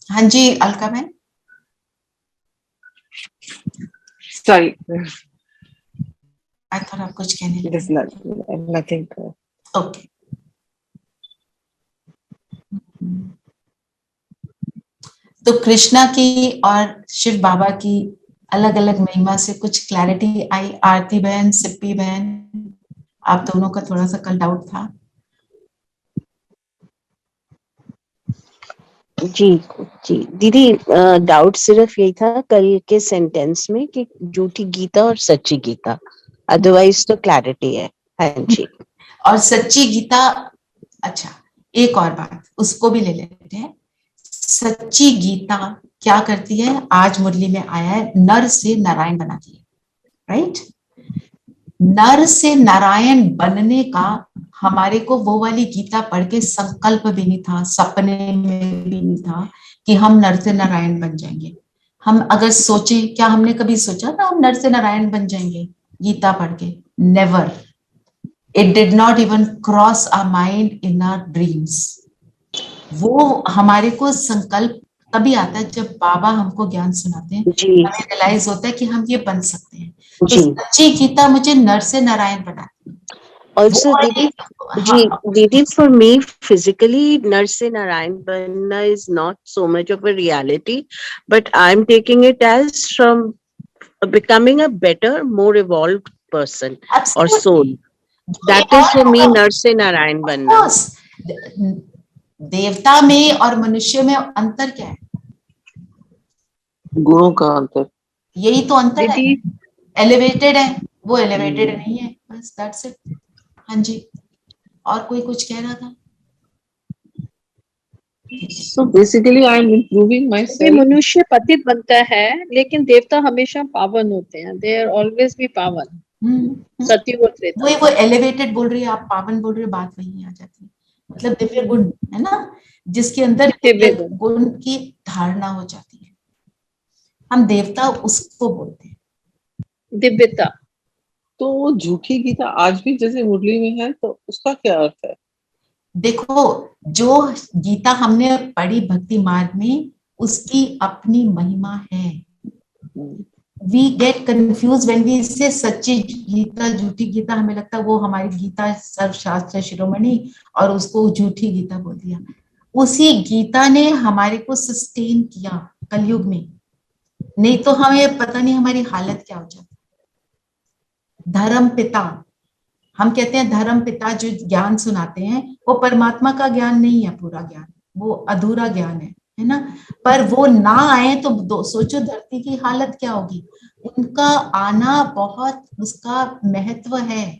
हाँ जी अलका बहन। Sorry, आई थॉट आप कुछ कहने it is nothing. ओके। तो कृष्णा की और शिव बाबा की अलग अलग महिमा से कुछ क्लैरिटी आई। आरती बहन, सिप्पी बहन, आप दोनों का थोड़ा सा कल डाउट था। जी जी दीदी, डाउट सिर्फ यही था कल के सेंटेंस में कि झूठी गीता और सच्ची गीता, अदरवाइज तो क्लैरिटी है। हाँ जी। और सच्ची गीता, अच्छा एक और बात उसको भी ले लेते हैं। सच्ची गीता क्या करती है, आज मुरली में आया है, नर से नारायण बनाती है, राइट। नर से नारायण बनने का हमारे को वो वाली गीता पढ़ के संकल्प भी नहीं था, सपने में भी नहीं था कि हम नर से नारायण बन जाएंगे। हम अगर सोचें, क्या हमने कभी सोचा था हम नर से नारायण बन जाएंगे गीता पढ़ के? Never, it did not even cross our mind in our dreams. वो हमारे को संकल्प तभी आता है जब बाबा हमको ज्ञान सुनाते हैं, जी हमें रियलाइज होता है कि हम ये बन सकते हैं। तो जी। सच्ची गीता मुझे नर से नारायण बनाती है। ऑल्सो वो दीदी, एक, जी हाँ, दीदी, फॉर मी फिजिकली नर से नारायण बनना is not so much of a reality, but I am taking it as from becoming a better, more evolved person or soul. absolutely। That एक is for me और, नरसे नारायण of बनना। course, देवता में और मनुष्य में अंतर क्या है? गुणों का अंतर। यही तो अंतर है। दीदी एलिवेटेड है, वो एलिवेटेड नहीं है, बस दैट्स इट। हाँ जी, और कोई कुछ कह रहा था? So basically I am improving ये myself. मनुष्य पतित बनता है लेकिन देवता हमेशा पावन होते हैं, दे आर ऑलवेज भी पावन। सत्युग और त्रेता। वही वो एलिवेटेड बोल रही है, आप पावन बोल रहे हो, बात वही आ जाती है। मतलब दिव्य गुण है ना, जिसके अंदर दिव्य दिव्य गुण की धारणा हो जाती है, हम देवता उसको बोलते हैं। दिव्यता। तो झूठी गीता आज भी जैसे मुरली में है, तो उसका क्या अर्थ है? देखो, जो गीता हमने पढ़ी भक्ति मार्ग में, उसकी अपनी महिमा है। We get confused when we say सच्ची गीता झूठी गीता, हमें लगता है वो हमारी गीता सर्वशास्त्र शिरोमणि और उसको झूठी गीता बोल दिया। उसी गीता ने हमारे को सस्टेन किया कलयुग में, नहीं तो हमें पता नहीं हमारी हालत क्या हो जाती। धर्म पिता, हम कहते हैं धर्म पिता जो ज्ञान सुनाते हैं वो परमात्मा का ज्ञान नहीं है, पूरा ज्ञान वो अधूरा ज्ञान है ना। पर वो ना आए तो सोचो धरती की हालत क्या होगी। उनका आना बहुत उसका महत्व है,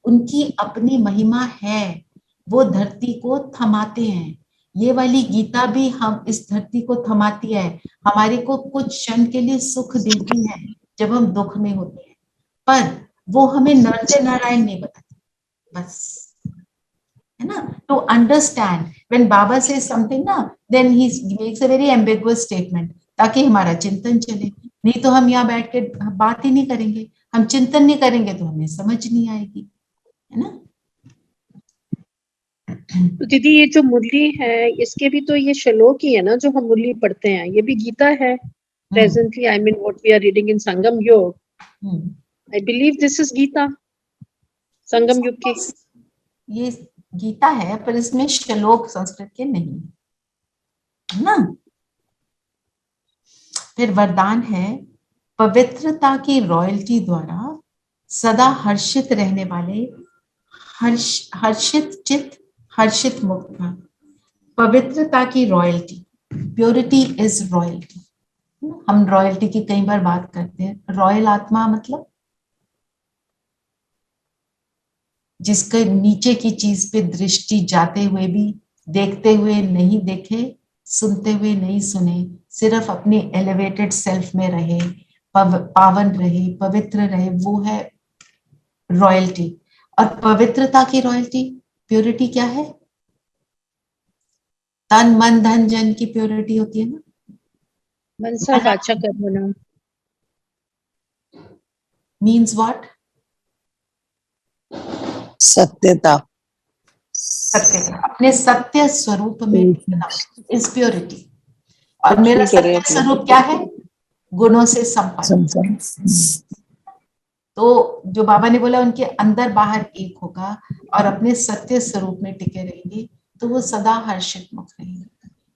उनकी अपनी महिमा है, वो धरती को थमाते हैं। ये वाली गीता भी हम इस धरती को थमाती है, हमारे को कुछ क्षण के लिए सुख देती है जब हम दुख में होते हैं, पर वो हमें नर से नारायण नहीं बताती, बस, है ना। टू अंडरस्टैंड व्हेन बाबा से समथिंग ना, then he makes a very ambiguous statement, ताकि हमारा चिंतन चले। नहीं तो हम यहाँ बैठ के बात ही नहीं करेंगे, हम चिंतन नहीं करेंगे तो हमें समझ नहीं आएगी, है ना। तो दीदी ये जो मुरली है इसके भी तो ये श्लोक ही है ना जो हम मुरली पढ़ते हैं, ये भी गीता है। Presently I mean what we are reading in Sangam yoga, I believe this is Gita, Sangam युग की। ये गीता है पर इसमें श्लोक संस्कृत के नहीं है ना। फिर वरदान है, पवित्रता की रॉयल्टी द्वारा सदा हर्षित रहने वाले, हर्षित चित, हर्षित मुक्त। पवित्रता की रॉयल्टी, प्योरिटी इज रॉयल्टी। हम रॉयल्टी की कई बार बात करते हैं। रॉयल आत्मा मतलब जिसके नीचे की चीज पे दृष्टि जाते हुए भी देखते हुए नहीं देखे, सुनते हुए नहीं सुने, सिर्फ अपने एलिवेटेड सेल्फ में रहे, पावन रहे, पवित्र रहे, वो है रॉयल्टी। और पवित्रता की रॉयल्टी, प्योरिटी क्या है? तन मन धन जन की प्योरिटी होती है ना। मनसा वाचा कर्मणा मीन्स व्हाट? सत्यता, सत्यता, अपने सत्य स्वरूप में इज प्योरिटी। और मेरा सत्य स्वरूप क्या है? गुणों से संपन्न। तो जो बाबा ने बोला उनके अंदर बाहर एक होगा और अपने सत्य स्वरूप में टिके रहेंगे तो वो सदा हर्षित मुक्त रहेंगे।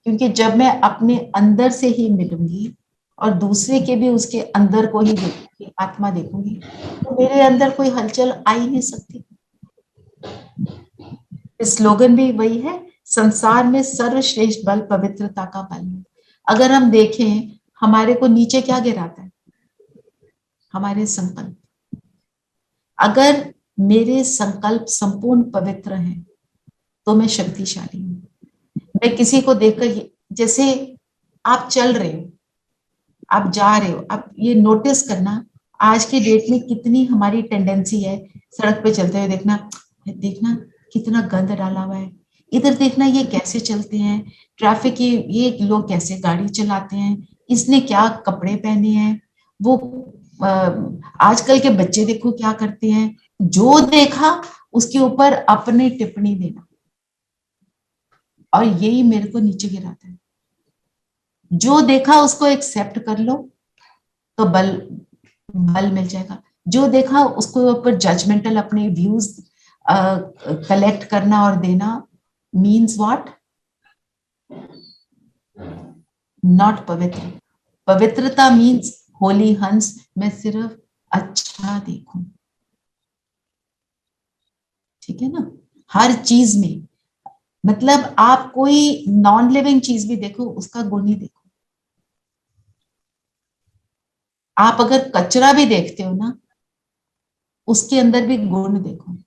क्योंकि जब मैं अपने अंदर से ही मिलूंगी और दूसरे के भी उसके अंदर को ही देखूंगी, आत्मा देखूंगी, तो मेरे अंदर कोई हलचल आ ही नहीं सकती। स्लोगन भी वही है, संसार में सर्वश्रेष्ठ बल पवित्रता का बल है। अगर हम देखें हमारे को नीचे क्या गिराता है? हमारे संकल्प। अगर मेरे संकल्प संपूर्ण पवित्र हैं तो मैं शक्तिशाली हूं। मैं किसी को देखकर, जैसे आप चल रहे हो, आप जा रहे हो, आप ये नोटिस करना आज के डेट में कितनी हमारी टेंडेंसी है सड़क पे चलते हुए देखना कितना गंद डाला हुआ है, इधर देखना ये कैसे चलते हैं, ट्रैफिक ये लोग कैसे गाड़ी चलाते हैं, इसने क्या कपड़े पहने हैं, वो आजकल के बच्चे देखो क्या करते हैं। जो देखा उसके ऊपर अपनी टिप्पणी देना, और यही मेरे को नीचे गिराता है। जो देखा उसको एक्सेप्ट कर लो तो बल मिल जाएगा। जो देखा उसको ऊपर जजमेंटल अपने व्यूज कलेक्ट करना और देना मीन्स व्हाट? नॉट पवित्र। पवित्रता मीन्स होली हंस, मैं सिर्फ अच्छा देखूं। ठीक है ना? हर चीज में, मतलब आप कोई नॉन लिविंग चीज भी देखो उसका गुण ही देखो। आप अगर कचरा भी देखते हो ना, उसके अंदर भी गुण देखो।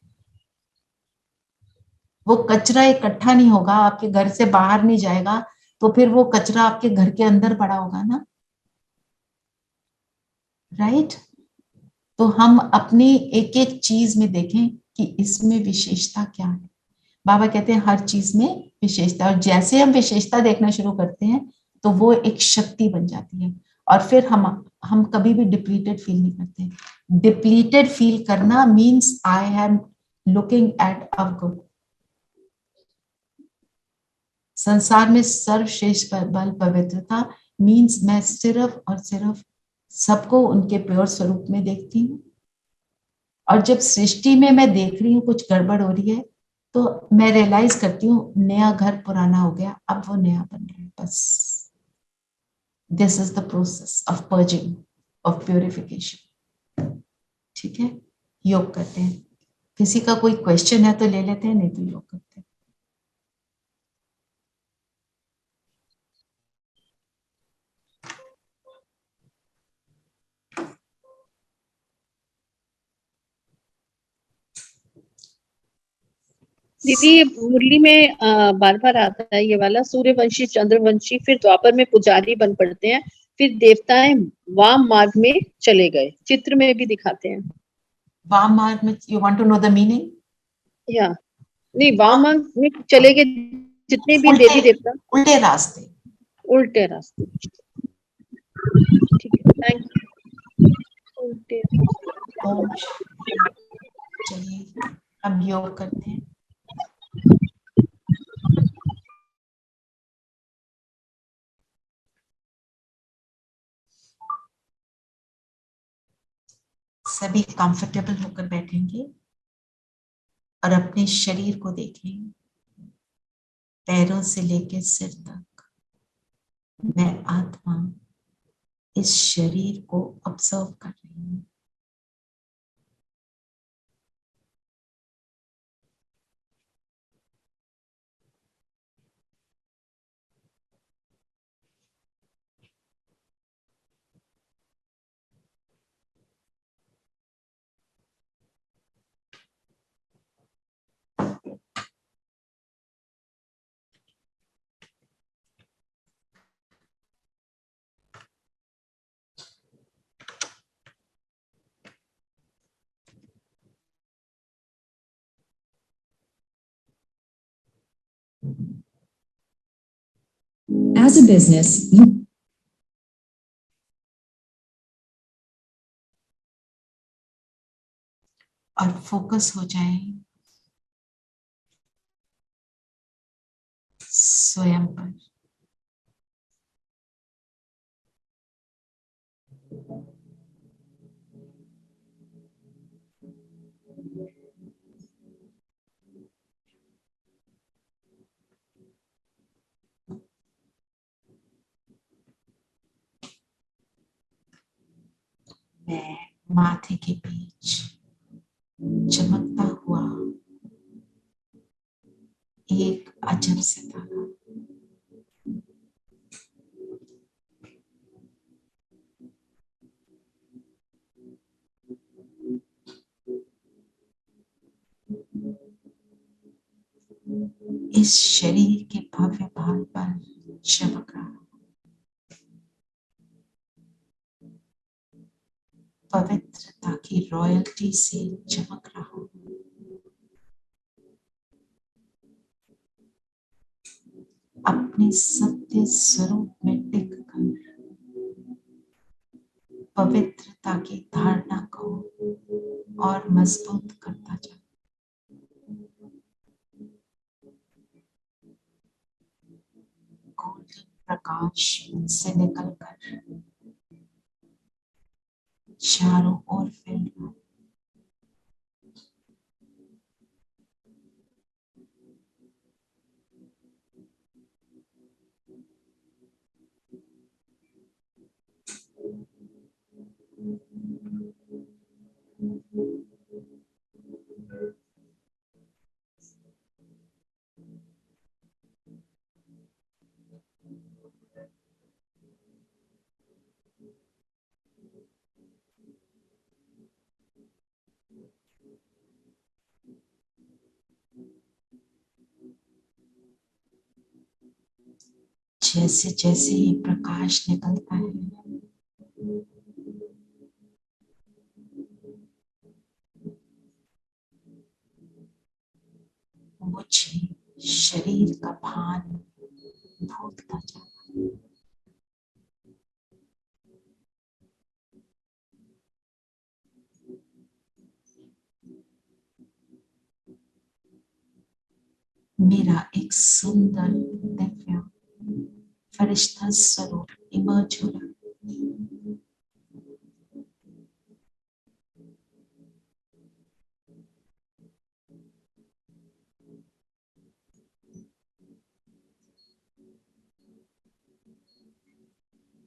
वो कचरा इकट्ठा नहीं होगा, आपके घर से बाहर नहीं जाएगा, तो फिर वो कचरा आपके घर के अंदर पड़ा होगा ना, राइट? तो हम अपनी एक एक चीज में देखें कि इसमें विशेषता क्या है। बाबा कहते हैं हर चीज में विशेषता, और जैसे हम विशेषता देखना शुरू करते हैं तो वो एक शक्ति बन जाती है, और फिर हम कभी भी डिप्लीटेड फील नहीं करते। डिप्लीटेड फील करना means I am looking at a good. संसार में सर्वश्रेष्ठ बल पवित्रता मीन्स मैं सिर्फ और सिर्फ सबको उनके प्योर स्वरूप में देखती हूँ, और जब सृष्टि में मैं देख रही हूँ कुछ गड़बड़ हो रही है तो मैं रियलाइज करती हूँ नया घर पुराना हो गया, अब वो नया बन रहा है। बस this is the process of purging, of purification. ठीक है, योग करते हैं। किसी का कोई क्वेश्चन है तो ले लेते हैं, नहीं तो योग करते हैं। दीदी ये मुरली में बार बार आता है ये वाला, सूर्यवंशी चंद्रवंशी फिर द्वापर में पुजारी बन पड़ते हैं, फिर देवताएं वाम मार्ग में चले गए, चित्र में भी दिखाते हैं। वाम मार्ग में, you want to know the meaning? या नहीं, वाम मार्ग में चले गए जितने भी देवी देवता, उल्टे रास्ते, उल्टे रास्ते। ठीक है, थैंक यू। उल्टे चलिए अब योग करते हैं। सभी कंफर्टेबल होकर बैठेंगे और अपने शरीर को देखें, पैरों से लेकर सिर तक। मैं आत्मा इस शरीर को ऑब्जर्व कर रही हूँ। As a business, और फोकस हो जाए स्वयं पर। मैं माथे के बीच चमकता हुआ एक अजब सितारा। इस शरीर के भव्य भार पर चमक रहा, पवित्रता की रॉयल्टी से चमक रहा, अपने सत्य स्वरूप में टिक कर पवित्रता की धारणा को और मजबूत करता जा। गोल्डन प्रकाश से निकलकर चारों ओर फैल रहा, जैसे जैसे ही प्रकाश निकलता है, मुझे शरीर का भान भूलता जाता है। मेरा एक सुंदर दिव्य फरिश्ता स्वरूप इमर्ज हो रहा है।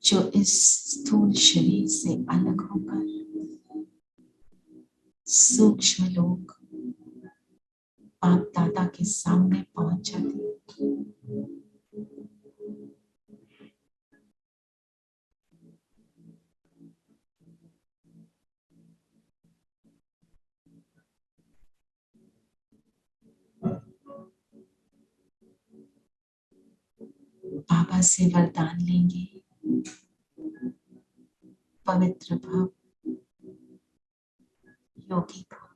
जो इस स्थूल शरीर से अलग होकर सूक्ष्म लोग बाप दादा के सामने पहुंच जाते हैं। बाबा से वरदान लेंगे, पवित्र भव, योगी भव।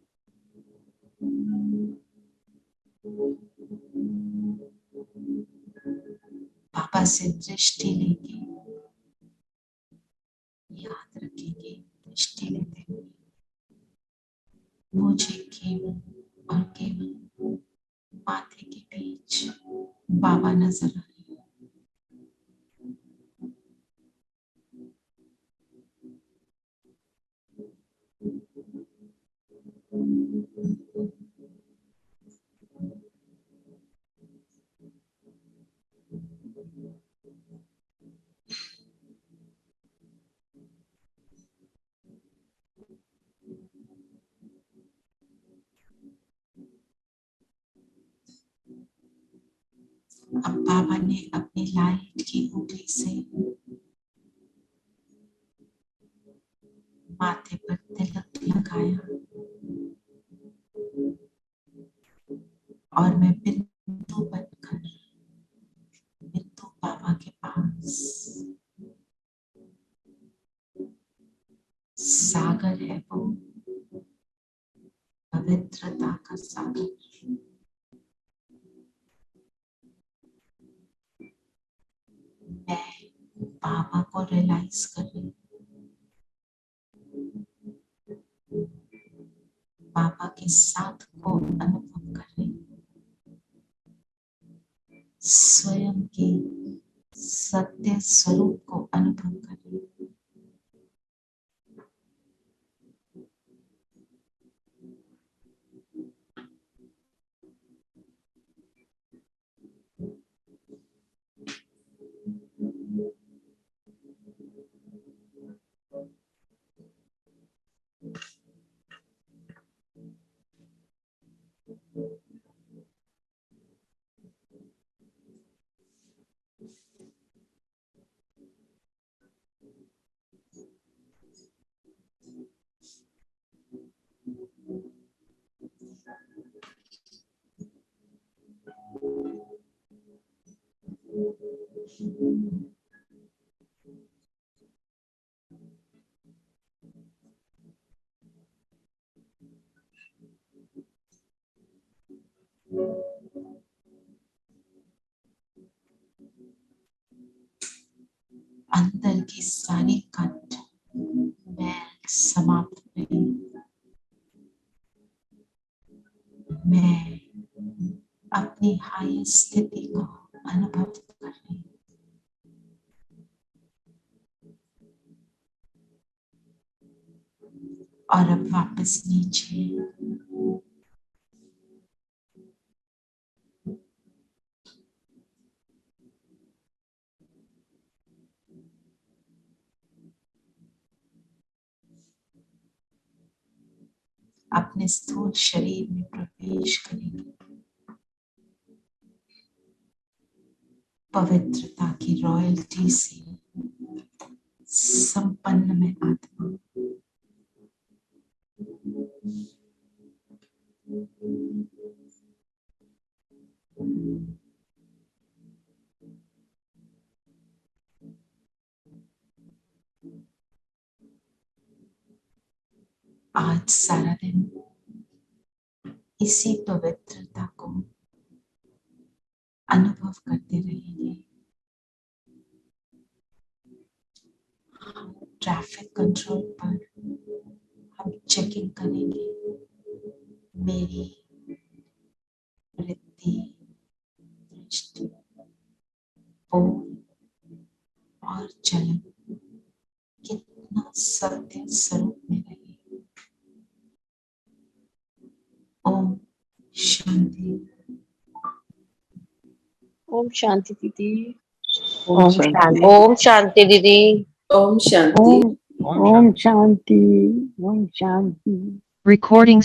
बाबा से दृष्टि लेंगे, याद रखेंगे, दृष्टि लेते हुए मुझे केवल और केवल माथे के बीच बाबा नजर आए। अब बाबा ने अपनी लाइट की उंगली से माथे पर तिलक लगाया और मैं बिंदु बनकर बिंदु बाबा के पास, सागर है वो, पवित्रता का सागर। मैं बाबा को रियलाइज कर रही हूँ, बाबा के साथ को अनुभव कर रही हूँ, स्वयं के सत्य स्वरूप को अनुभव कर रही हूँ। अंदर की सारी कट मैल समाप्त हुई। मैं अपनी हाई स्थिति को अनुभव कर रही हूँ। और अब वापस नीचे अपने स्थूल शरीर में प्रवेश करेंगे। पवित्रता की रॉयल्टी से संपन्न में आत्मा। आज सारा दिन इसी पवित्रता को अनुभव करते रहेंगे। ट्रैफिक कंट्रोल पर हम चेकिंग करेंगे। मेरी वृत्ति, दृष्टि, बोल और चलन कितना सत्य स्वरूप में रहे। ओम शांति। ओम शांति दीदी। ओम शांति। ओम शांति दीदी। Om Shanti. Om Shanti. Om Shanti. Recording